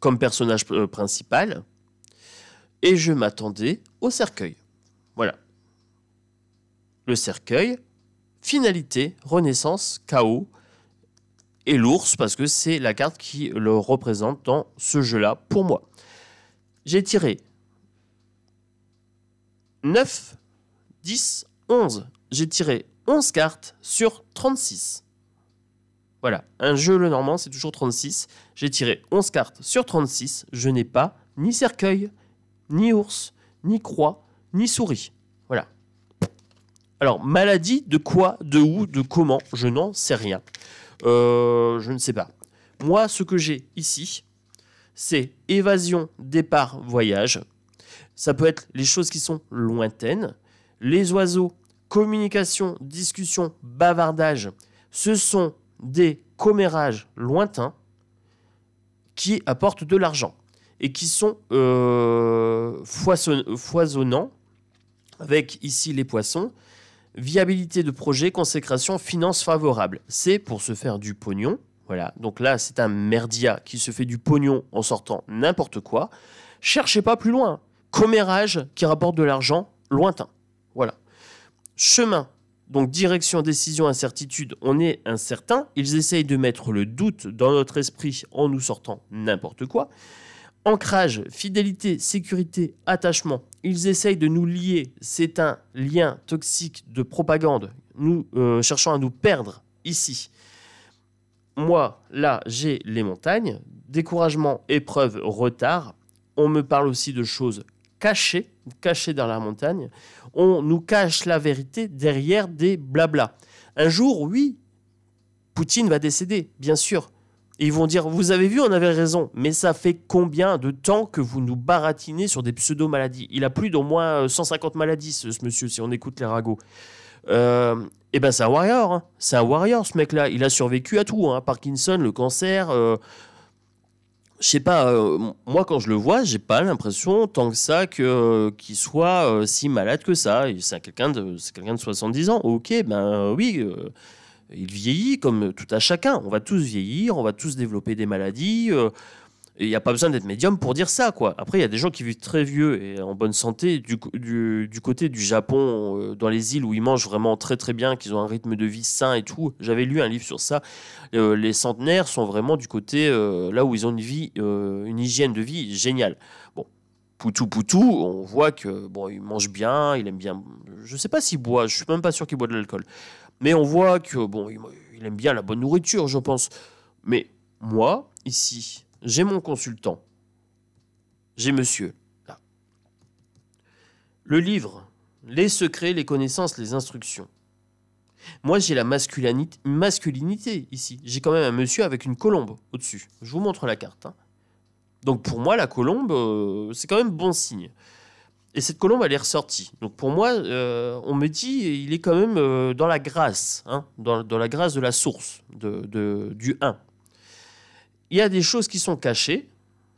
comme personnage principal, et je m'attendais au cercueil. Voilà. Le cercueil, finalité, renaissance, chaos, et l'ours, parce que c'est la carte qui le représente dans ce jeu-là, pour moi. J'ai tiré 9, 10, 11. J'ai tiré 11 cartes sur 36. Voilà, un jeu Lenormand, c'est toujours 36. J'ai tiré 11 cartes sur 36. Je n'ai pas ni cercueil, ni ours, ni croix, ni souris. Voilà. Alors, maladie, de quoi, de où, de comment, je n'en sais rien. Je ne sais pas. Moi, ce que j'ai ici, c'est évasion, départ, voyage. Ça peut être les choses qui sont lointaines. Les oiseaux, communication, discussion, bavardage. Ce sont des commérages lointains qui apportent de l'argent et qui sont foisonnants, avec ici les poissons. Viabilité de projet, consécration, finances favorables. C'est pour se faire du pognon. Voilà, donc là, c'est un merdia qui se fait du pognon en sortant n'importe quoi. Cherchez pas plus loin. Commérage qui rapporte de l'argent lointain. Voilà. Chemin, donc direction, décision, incertitude, on est incertain. Ils essayent de mettre le doute dans notre esprit en nous sortant n'importe quoi. Ancrage, fidélité, sécurité, attachement. Ils essayent de nous lier. C'est un lien toxique de propagande, nous cherchant à nous perdre ici. moi, là, j'ai les montagnes, découragement, épreuve, retard. On me parle aussi de choses cachées dans la montagne. On nous cache la vérité derrière des blablas. Un jour, oui, Poutine va décéder, bien sûr. Et ils vont dire, vous avez vu, on avait raison. Mais ça fait combien de temps que vous nous baratinez sur des pseudo-maladies? Il a plus d'au moins 150 maladies, ce monsieur, si on écoute les ragots. Eh ben c'est un warrior, hein. C'est un warrior ce mec-là. Il a survécu à tout, hein. Parkinson, le cancer. Je sais pas. Moi quand je le vois, j'ai pas l'impression tant que ça qu'il soit si malade que ça. C'est quelqu'un de 70 ans. Ok, ben oui. Il vieillit comme tout à chacun. On va tous vieillir, on va tous développer des maladies. Il n'y a pas besoin d'être médium pour dire ça, quoi. Après, il y a des gens qui vivent très vieux et en bonne santé. Du côté du Japon, dans les îles où ils mangent vraiment très très bien, qu'ils ont un rythme de vie sain et tout. J'avais lu un livre sur ça. Les centenaires sont vraiment du côté là où ils ont une hygiène de vie géniale. Bon, Poutou, on voit que bon, il mange bien, il aime bien. Je sais pas s'il boit. Je suis même pas sûr qu'il boit de l'alcool. Mais on voit que bon, il aime bien la bonne nourriture, je pense. Mais moi, ici. J'ai mon consultant. J'ai monsieur. Là. Le livre. Les secrets, les connaissances, les instructions. Moi, j'ai la masculinité ici. J'ai quand même un monsieur avec une colombe au-dessus. Je vous montre la carte. Hein. Donc pour moi, la colombe, c'est quand même bon signe. Et cette colombe, elle est ressortie. Donc pour moi, on me dit, il est quand même dans la grâce. Hein, dans la grâce de la source, du 1. Il y a des choses qui sont cachées.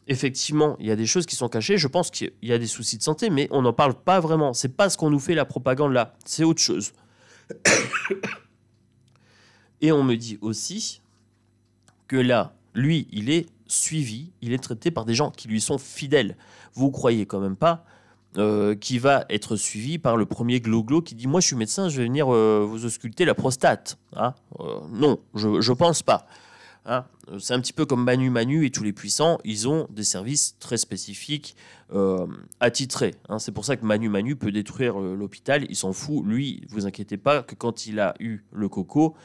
Effectivement, il y a des choses qui sont cachées. Je pense qu'il y a des soucis de santé, mais on n'en parle pas vraiment. C'est pas ce qu'on nous fait la propagande là. C'est autre chose. Et on me dit aussi que là, lui, il est suivi, il est traité par des gens qui lui sont fidèles. Vous croyez quand même pas qu'il va être suivi par le premier glo-glo qui dit « Moi, je suis médecin, je vais venir vous ausculter la prostate. Hein ». Non, je pense pas. Hein, c'est un petit peu comme Manu et tous les puissants, ils ont des services très spécifiques attitrés. Hein, c'est pour ça que Manu peut détruire l'hôpital, il s'en fout. Lui, vous inquiétez pas que quand il a eu le coco,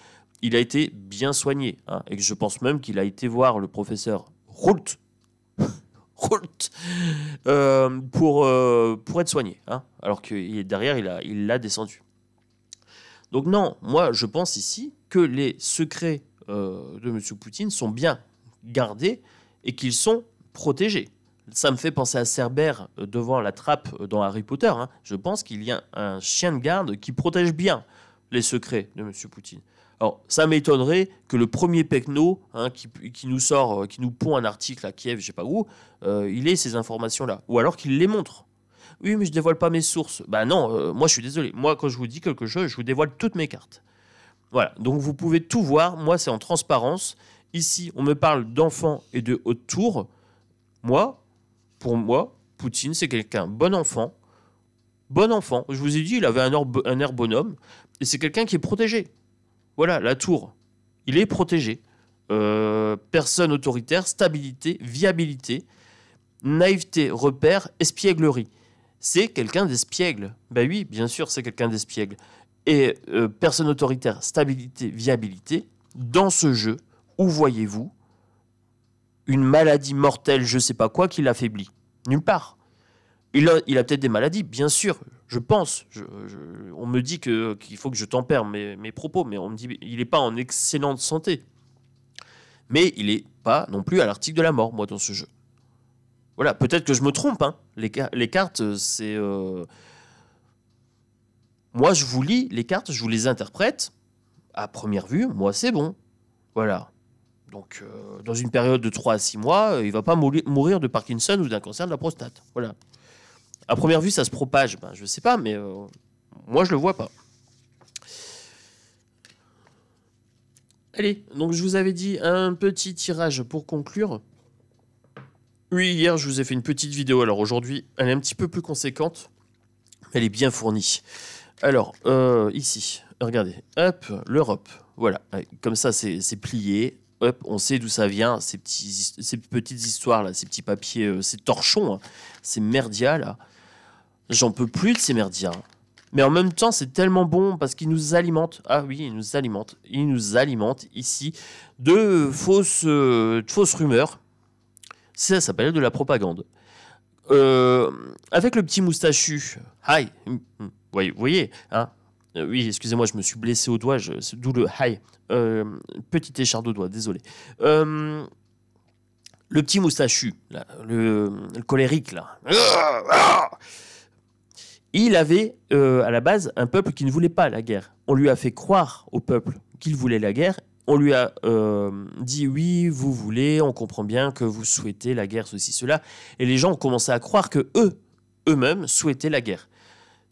il a été bien soigné. Hein, et que je pense même qu'il a été voir le professeur Roult pour être soigné. Hein, alors que derrière, il l'a descendu. Donc non, moi je pense ici que les secrets de M. Poutine sont bien gardés et qu'ils sont protégés. Ça me fait penser à Cerbère devant la trappe dans Harry Potter. Hein. Je pense qu'il y a un chien de garde qui protège bien les secrets de M. Poutine. Alors, ça m'étonnerait que le premier pecno hein, qui nous sort, qui nous pond un article à Kiev, je sais pas où, il ait ces informations-là. Ou alors qu'il les montre. Oui, mais je dévoile pas mes sources. Ben non, moi je suis désolé. Moi, quand je vous dis quelque chose, je vous dévoile toutes mes cartes. Voilà, donc vous pouvez tout voir. Moi, c'est en transparence. Ici, on me parle d'enfants et de haute tour. Pour moi, Poutine, c'est quelqu'un bon enfant. Bon enfant. Je vous ai dit, il avait un air bonhomme. Et c'est quelqu'un qui est protégé. Voilà, la tour. Il est protégé. Personne autoritaire, stabilité, viabilité, naïveté, repère, espièglerie. C'est quelqu'un d'espiègle. Ben oui, bien sûr, c'est quelqu'un d'espiègle. Et personne autoritaire, stabilité, viabilité, dans ce jeu, où voyez-vous une maladie mortelle, je sais pas quoi, qui l'affaiblit? Nulle part. Il a peut-être des maladies, bien sûr, je pense. On me dit qu'il faut que je tempère mes propos, mais on me dit qu'il n'est pas en excellente santé. Mais il n'est pas non plus à l'article de la mort, moi, dans ce jeu. Voilà, peut-être que je me trompe. Hein. Les cartes, c'est... Moi, je vous lis les cartes, je vous les interprète. À première vue, moi, c'est bon. Voilà. Donc, dans une période de 3 à 6 mois, il ne va pas mourir de Parkinson ou d'un cancer de la prostate. Voilà. À première vue, ça se propage. Ben, je ne sais pas, mais moi, je ne le vois pas. Allez, donc je vous avais dit un petit tirage pour conclure. Oui, hier, je vous ai fait une petite vidéo. Alors aujourd'hui, elle est un petit peu plus conséquente. Elle est bien fournie. Alors, ici, regardez. Hop, l'Europe. Voilà, comme ça, c'est plié. Hop, on sait d'où ça vient, ces petites histoires-là, ces petits papiers, ces torchons, hein, ces merdias, là. J'en peux plus de ces merdias. Mais en même temps, c'est tellement bon parce qu'il nous alimente. Ah oui, il nous alimente. Il nous alimente ici de fausses rumeurs. Ça s'appelle de la propagande. Avec le petit moustachu. Hi. Vous voyez, hein. Oui, excusez-moi, je me suis blessé au doigt, d'où le hi. Petite écharde au doigt, désolé. Le petit moustachu, là, le colérique, là. Il avait, à la base, un peuple qui ne voulait pas la guerre. On lui a fait croire au peuple qu'il voulait la guerre. On lui a dit, oui, vous voulez, on comprend bien que vous souhaitez la guerre, ceci, cela. Et les gens ont commencé à croire que eux-mêmes souhaitaient la guerre.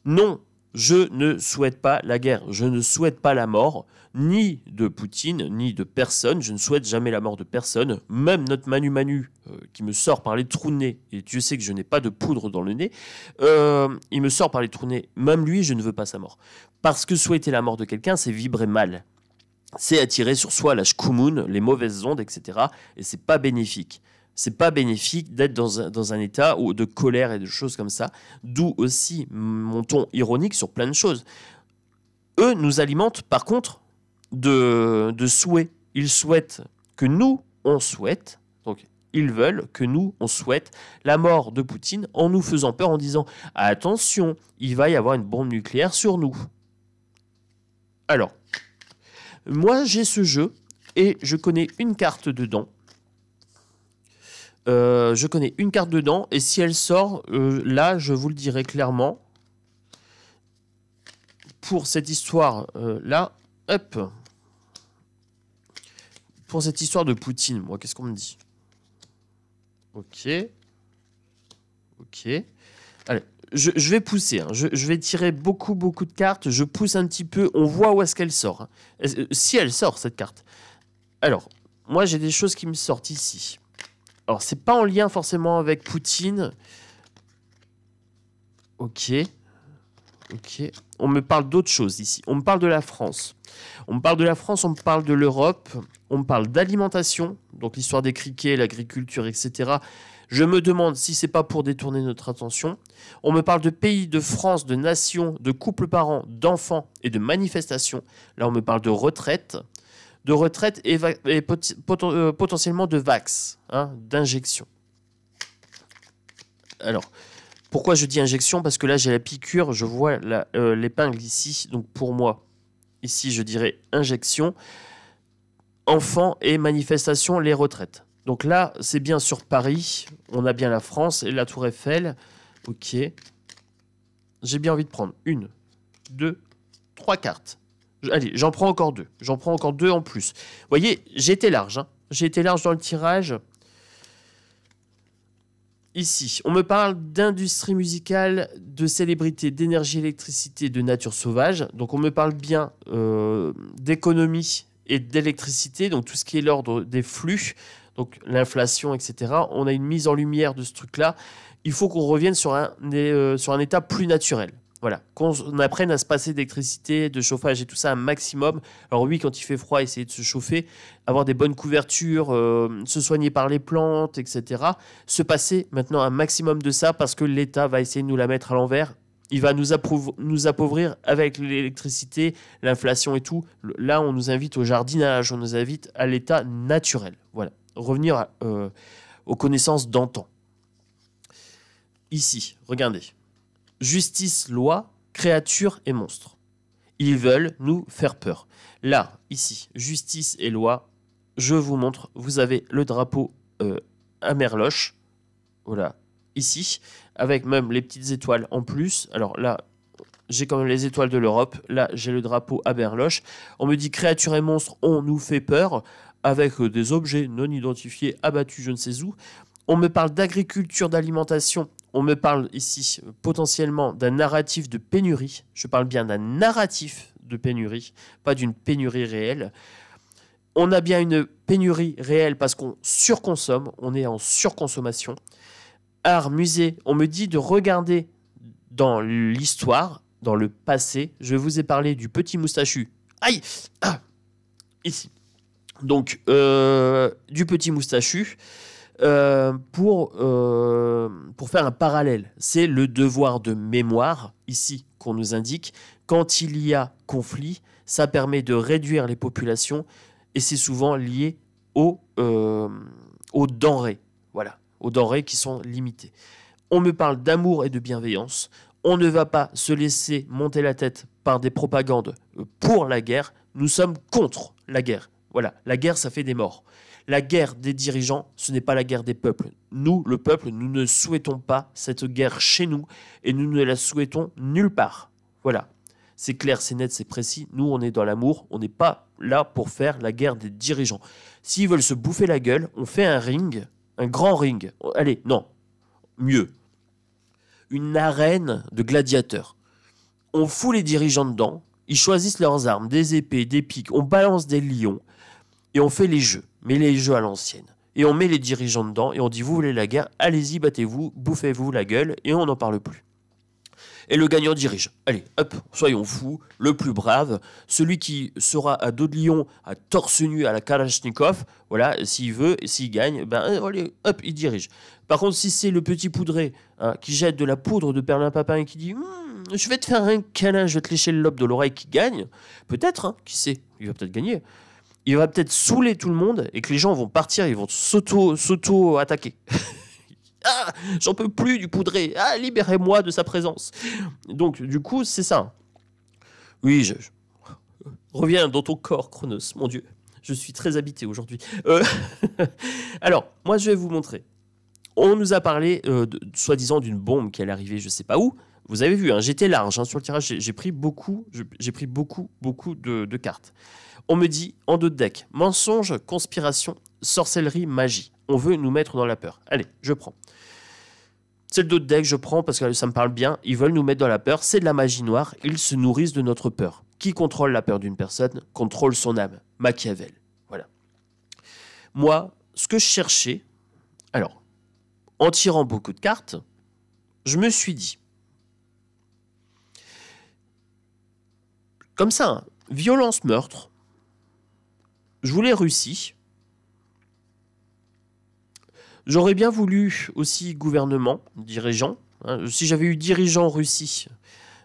Non, je ne souhaite pas la guerre. Je ne souhaite pas la mort, ni de Poutine, ni de personne. Je ne souhaite jamais la mort de personne. Même notre Manu Manu, qui me sort par les trous de nez, et Dieu sait que je n'ai pas de poudre dans le nez, il me sort par les trous de nez. Même lui, je ne veux pas sa mort. Parce que souhaiter la mort de quelqu'un, c'est vibrer mal. C'est attirer sur soi la shkumun, les mauvaises ondes, etc. Et c'est pas bénéfique. C'est pas bénéfique d'être dans un état de colère et de choses comme ça. D'où aussi mon ton ironique sur plein de choses. Eux nous alimentent par contre de souhaits. Ils souhaitent que nous, on souhaite. Donc ils veulent que nous, on souhaite la mort de Poutine en nous faisant peur en disant « Attention, il va y avoir une bombe nucléaire sur nous. » Alors, moi j'ai ce jeu et je connais une carte dedans. Je connais une carte dedans et si elle sort, là, je vous le dirai clairement. Pour cette histoire là, hop. Pour cette histoire de Poutine, moi, qu'est-ce qu'on me dit? Ok. Ok. Allez, je vais pousser. Hein. Je vais tirer beaucoup de cartes. Je pousse un petit peu. On voit où est-ce qu'elle sort. Hein. Si elle sort, cette carte. Alors, moi, j'ai des choses qui me sortent ici. Alors, c'est pas en lien forcément avec Poutine. Ok. Ok. On me parle d'autres choses ici. On me parle de la France. On me parle de la France, on me parle de l'Europe. On me parle d'alimentation. Donc, l'histoire des criquets, l'agriculture, etc. Je me demande si c'est pas pour détourner notre attention. On me parle de pays, de France, de nations, de couples parents, d'enfants et de manifestations. Là, on me parle de retraite. De retraite et potentiellement de vax, hein, d'injection. Alors, pourquoi je dis injection? Parce que là, j'ai la piqûre, je vois l'épingle ici. Donc, pour moi, ici, je dirais injection. Enfants et manifestation, les retraites. Donc là, c'est bien sur Paris. On a bien la France et la Tour Eiffel. Ok. J'ai bien envie de prendre 1, 2, 3 cartes. Allez, j'en prends encore 2. J'en prends encore 2 en plus. Vous voyez, j'ai été large. Hein. J'ai été large dans le tirage. Ici, on me parle d'industrie musicale, de célébrité, d'énergie, électricité, de nature sauvage. Donc, on me parle bien d'économie et d'électricité. Donc, tout ce qui est l'ordre des flux. Donc, l'inflation, etc. On a une mise en lumière de ce truc-là. Il faut qu'on revienne sur un état plus naturel. Voilà, qu'on apprenne à se passer d'électricité, de chauffage et tout ça un maximum. Alors oui, quand il fait froid, essayer de se chauffer, avoir des bonnes couvertures, se soigner par les plantes, etc. Se passer maintenant un maximum de ça parce que l'État va essayer de nous la mettre à l'envers. Il va nous appauvrir avec l'électricité, l'inflation et tout. Là, on nous invite au jardinage, on nous invite à l'état naturel. Voilà, revenir aux connaissances d'antan. Ici, regardez. Justice, loi, créature et monstre. Ils veulent nous faire peur. Là, ici, justice et loi, je vous montre, vous avez le drapeau à Merloche. Voilà, ici, avec même les petites étoiles en plus. Alors là, j'ai quand même les étoiles de l'Europe. Là, j'ai le drapeau à Merloche. On me dit créature et monstre, on nous fait peur, avec des objets non identifiés, abattus je ne sais où. On me parle d'agriculture, d'alimentation. On me parle ici potentiellement d'un narratif de pénurie. Je parle bien d'un narratif de pénurie, pas d'une pénurie réelle. On a bien une pénurie réelle parce qu'on surconsomme, on est en surconsommation. Art, musée, on me dit de regarder dans l'histoire, dans le passé. Je vous ai parlé du petit moustachu. Aïe, ah, ici. Donc, du petit moustachu. Pour faire un parallèle, c'est le devoir de mémoire, ici, qu'on nous indique. Quand il y a conflit, ça permet de réduire les populations et c'est souvent lié aux denrées. Voilà, aux denrées qui sont limitées. On me parle d'amour et de bienveillance. On ne va pas se laisser monter la tête par des propagandes pour la guerre. Nous sommes contre la guerre. Voilà, la guerre, ça fait des morts. La guerre des dirigeants, ce n'est pas la guerre des peuples. Nous, le peuple, nous ne souhaitons pas cette guerre chez nous et nous ne la souhaitons nulle part. Voilà, c'est clair, c'est net, c'est précis. Nous, on est dans l'amour, on n'est pas là pour faire la guerre des dirigeants. S'ils veulent se bouffer la gueule, on fait un ring, un grand ring. Allez, non, mieux. Une arène de gladiateurs. On fout les dirigeants dedans, ils choisissent leurs armes, des épées, des piques, on balance des lions et on fait les jeux, mais les jeux à l'ancienne. Et on met les dirigeants dedans et on dit vous voulez la guerre, allez-y, battez-vous, bouffez-vous la gueule et on n'en parle plus. Et le gagnant dirige. Allez, hop, soyons fous, le plus brave, celui qui sera à dos de lion, à torse nu à la Kalachnikov, voilà, s'il veut, et s'il gagne, ben allez, hop, il dirige. Par contre, si c'est le petit poudré qui jette de la poudre de perlimpinpin et qui dit je vais te faire un câlin, je vais te lécher le lobe de l'oreille qui gagne, peut-être, qui sait, il va peut-être gagner. Il va peut-être saouler tout le monde et que les gens vont partir, ils vont s'auto-attaquer. Ah, j'en peux plus du poudré. Ah, libérez-moi de sa présence. Donc, du coup, c'est ça. Oui, je reviens dans ton corps, Chronos. Mon Dieu, je suis très habité aujourd'hui. Alors, moi, je vais vous montrer. On nous a parlé, soi-disant, d'une bombe qui allait arriver je ne sais pas où. Vous avez vu, hein, j'étais large sur le tirage. J'ai pris beaucoup de cartes. On me dit, en dos de deck, mensonge, conspiration, sorcellerie, magie. On veut nous mettre dans la peur. Allez, je prends. C'est le dos de deck, je prends parce que ça me parle bien. Ils veulent nous mettre dans la peur. C'est de la magie noire. Ils se nourrissent de notre peur. Qui contrôle la peur d'une personne contrôle son âme. Machiavel. Voilà. Moi, ce que je cherchais, alors, en tirant beaucoup de cartes, je me suis dit, comme ça, hein, violence, meurtre, je voulais Russie. J'aurais bien voulu aussi gouvernement, dirigeant. Hein. Si j'avais eu dirigeant Russie,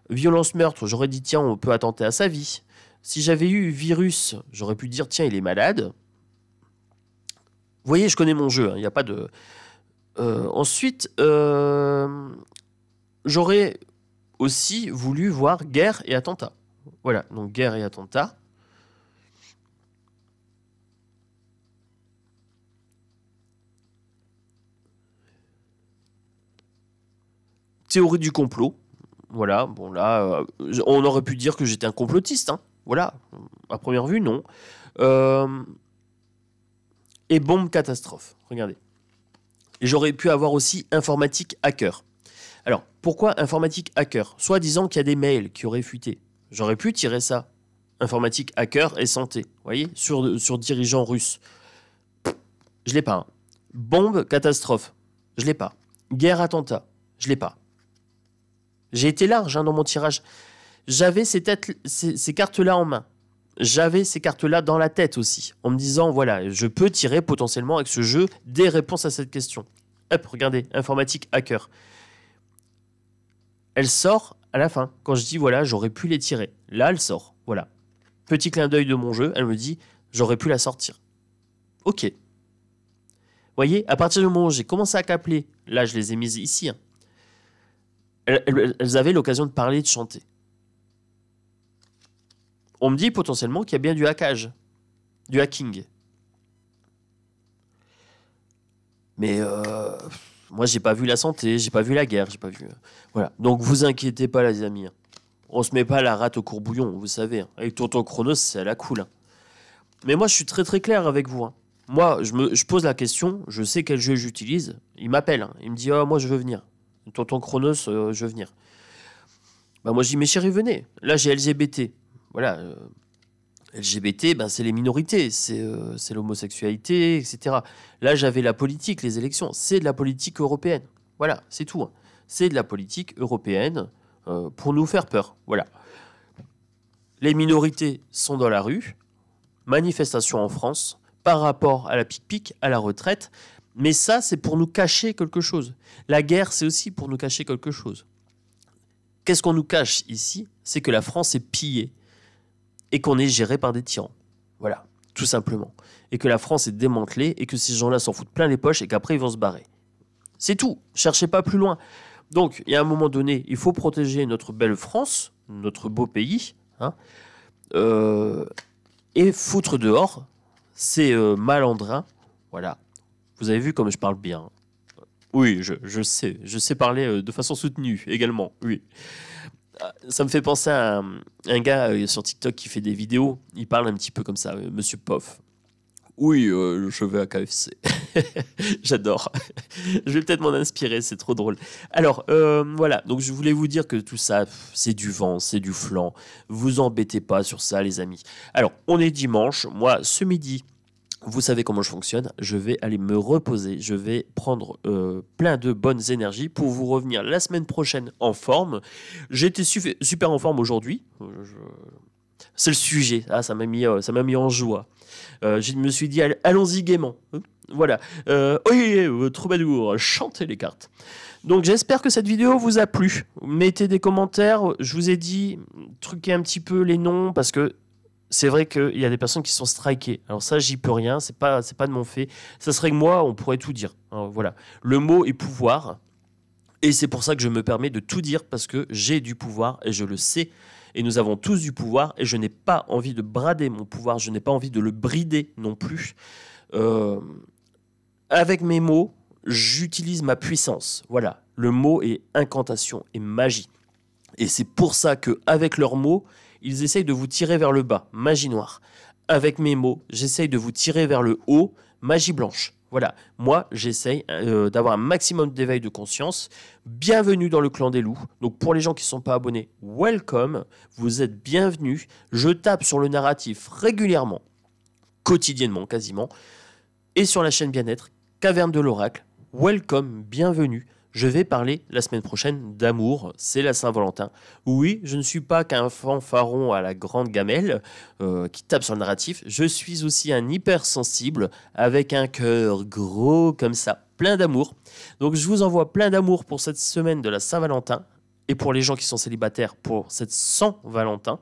violence, meurtre, j'aurais dit tiens, on peut attenter à sa vie. Si j'avais eu virus, j'aurais pu dire tiens, il est malade. Vous voyez, je connais mon jeu, il n'y a pas de... ensuite, j'aurais aussi voulu voir guerre et attentat. Voilà, donc guerre et attentat. Théorie du complot. Voilà, bon là, on aurait pu dire que j'étais un complotiste. Hein. Voilà, à première vue, non. Et bombe catastrophe, regardez. Et j'aurais pu avoir aussi informatique hacker. Alors, pourquoi informatique hacker? Soit disant qu'il y a des mails qui auraient fuité. J'aurais pu tirer ça. Informatique hacker et santé, vous voyez, sur dirigeants russes. Je l'ai pas. Hein. Bombe catastrophe, je l'ai pas. Guerre attentat, je l'ai pas. J'ai été large dans mon tirage. J'avais ces cartes-là en main. J'avais ces cartes-là dans la tête aussi, en me disant, voilà, je peux tirer potentiellement avec ce jeu des réponses à cette question. Hop, regardez, informatique hacker. Elle sort à la fin, quand je dis, voilà, j'aurais pu les tirer. Là, elle sort, voilà. Petit clin d'œil de mon jeu, elle me dit, j'aurais pu la sortir. Ok. Vous voyez, à partir du moment où j'ai commencé à capler, là, je les ai mises ici, hein, elles avaient l'occasion de parler, de chanter. On me dit potentiellement qu'il y a bien du hackage, du hacking. Mais moi, j'ai pas vu la santé, j'ai pas vu la guerre, j'ai pas vu... Voilà. Donc, vous inquiétez pas, les amis. On se met pas la rate au courbouillon, vous savez. Avec Tonton Chronos, c'est à la cool. Hein. Mais moi, je suis très très clair avec vous. Hein. Moi, je pose la question, je sais quel jeu j'utilise. Il m'appelle, hein. Il me dit, oh, moi, je veux venir. Tonton Chronos, je veux venir. Bah, moi, je dis, mes chéris, venez. Là, j'ai LGBT. Voilà. LGBT, ben, c'est les minorités, c'est l'homosexualité, etc. Là, j'avais la politique, les élections. C'est de la politique européenne. Voilà, c'est tout. Hein. C'est de la politique européenne pour nous faire peur. Voilà. Les minorités sont dans la rue. Manifestation en France par rapport à la pique-pique, à la retraite. Mais ça, c'est pour nous cacher quelque chose. La guerre, c'est aussi pour nous cacher quelque chose. Qu'est-ce qu'on nous cache ici? C'est que la France est pillée et qu'on est géré par des tyrans. Voilà, tout simplement. Et que la France est démantelée et que ces gens-là s'en foutent plein les poches et qu'après ils vont se barrer. C'est tout, cherchez pas plus loin. Donc, il y a un moment donné, il faut protéger notre belle France, notre beau pays, hein, et foutre dehors ces malandrins. Voilà. Vous avez vu comme je parle bien. Oui, je sais parler de façon soutenue également, oui. Ça me fait penser à un gars sur TikTok qui fait des vidéos, il parle un petit peu comme ça, Monsieur Poff. Oui, je vais à KFC. J'adore. Je vais peut-être m'en inspirer, c'est trop drôle. Alors, voilà, donc je voulais vous dire que tout ça, c'est du vent, c'est du flan. Vous embêtez pas sur ça, les amis. Alors, on est dimanche. Moi, ce midi, vous savez comment je fonctionne. Je vais aller me reposer. Je vais prendre plein de bonnes énergies pour vous revenir la semaine prochaine en forme. J'étais super en forme aujourd'hui. C'est le sujet. Ah, ça m'a mis en joie. Je me suis dit, allons-y gaiement. Voilà. Oui, troubadour, chantez les cartes. Donc j'espère que cette vidéo vous a plu. Mettez des commentaires. Je vous ai dit, truquez un petit peu les noms parce que c'est vrai qu'il y a des personnes qui sont strikées. Alors ça, j'y peux rien. C'est pas de mon fait. Ça serait que moi, on pourrait tout dire. Alors, voilà. Le mot est pouvoir. Et c'est pour ça que je me permets de tout dire parce que j'ai du pouvoir et je le sais. Et nous avons tous du pouvoir et je n'ai pas envie de brader mon pouvoir, je n'ai pas envie de le brider non plus. Avec mes mots, j'utilise ma puissance. Voilà, le mot est incantation et magie. Et c'est pour ça qu'avec leurs mots, ils essayent de vous tirer vers le bas, magie noire. Avec mes mots, j'essaye de vous tirer vers le haut, magie blanche. Voilà, moi j'essaye d'avoir un maximum d'éveil de conscience. Bienvenue dans le clan des loups. Donc pour les gens qui ne sont pas abonnés, welcome, vous êtes bienvenus. Je tape sur le narratif régulièrement, quotidiennement quasiment, et sur la chaîne Bien-être, Caverne de l'Oracle, welcome, bienvenue. Je vais parler la semaine prochaine d'amour, c'est la Saint-Valentin. Oui, je ne suis pas qu'un fanfaron à la grande gamelle qui tape sur le narratif. Je suis aussi un hypersensible avec un cœur gros comme ça, plein d'amour. Donc je vous envoie plein d'amour pour cette semaine de la Saint-Valentin et pour les gens qui sont célibataires pour cette Saint-Valentin.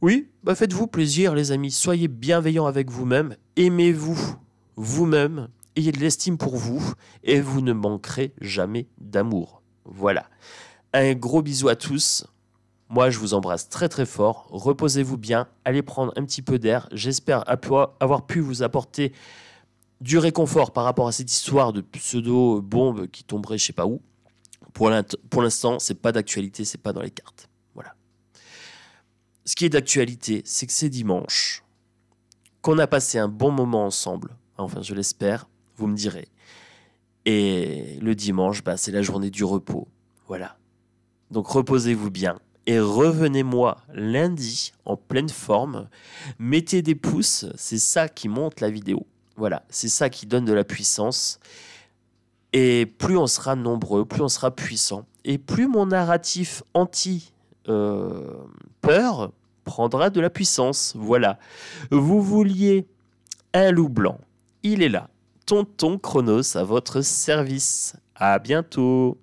Oui, bah faites-vous plaisir les amis, soyez bienveillants avec vous-même, aimez-vous vous-même. Ayez de l'estime pour vous et vous ne manquerez jamais d'amour. Voilà. Un gros bisou à tous. Moi, je vous embrasse très très fort. Reposez-vous bien. Allez prendre un petit peu d'air. J'espère avoir pu vous apporter du réconfort par rapport à cette histoire de pseudo-bombe qui tomberait je sais pas où. Pour l'instant, c'est pas d'actualité, c'est pas dans les cartes. Voilà. Ce qui est d'actualité, c'est que c'est dimanche, qu'on a passé un bon moment ensemble. Enfin, je l'espère. Vous me direz. Et le dimanche, bah, c'est la journée du repos. Voilà. Donc reposez-vous bien. Et revenez-moi lundi en pleine forme. Mettez des pouces, c'est ça qui monte la vidéo. Voilà, c'est ça qui donne de la puissance. Et plus on sera nombreux, plus on sera puissant. Et plus mon narratif anti-peur prendra de la puissance. Voilà. Vous vouliez un loup blanc. Il est là. Tonton Chronos à votre service. À bientôt.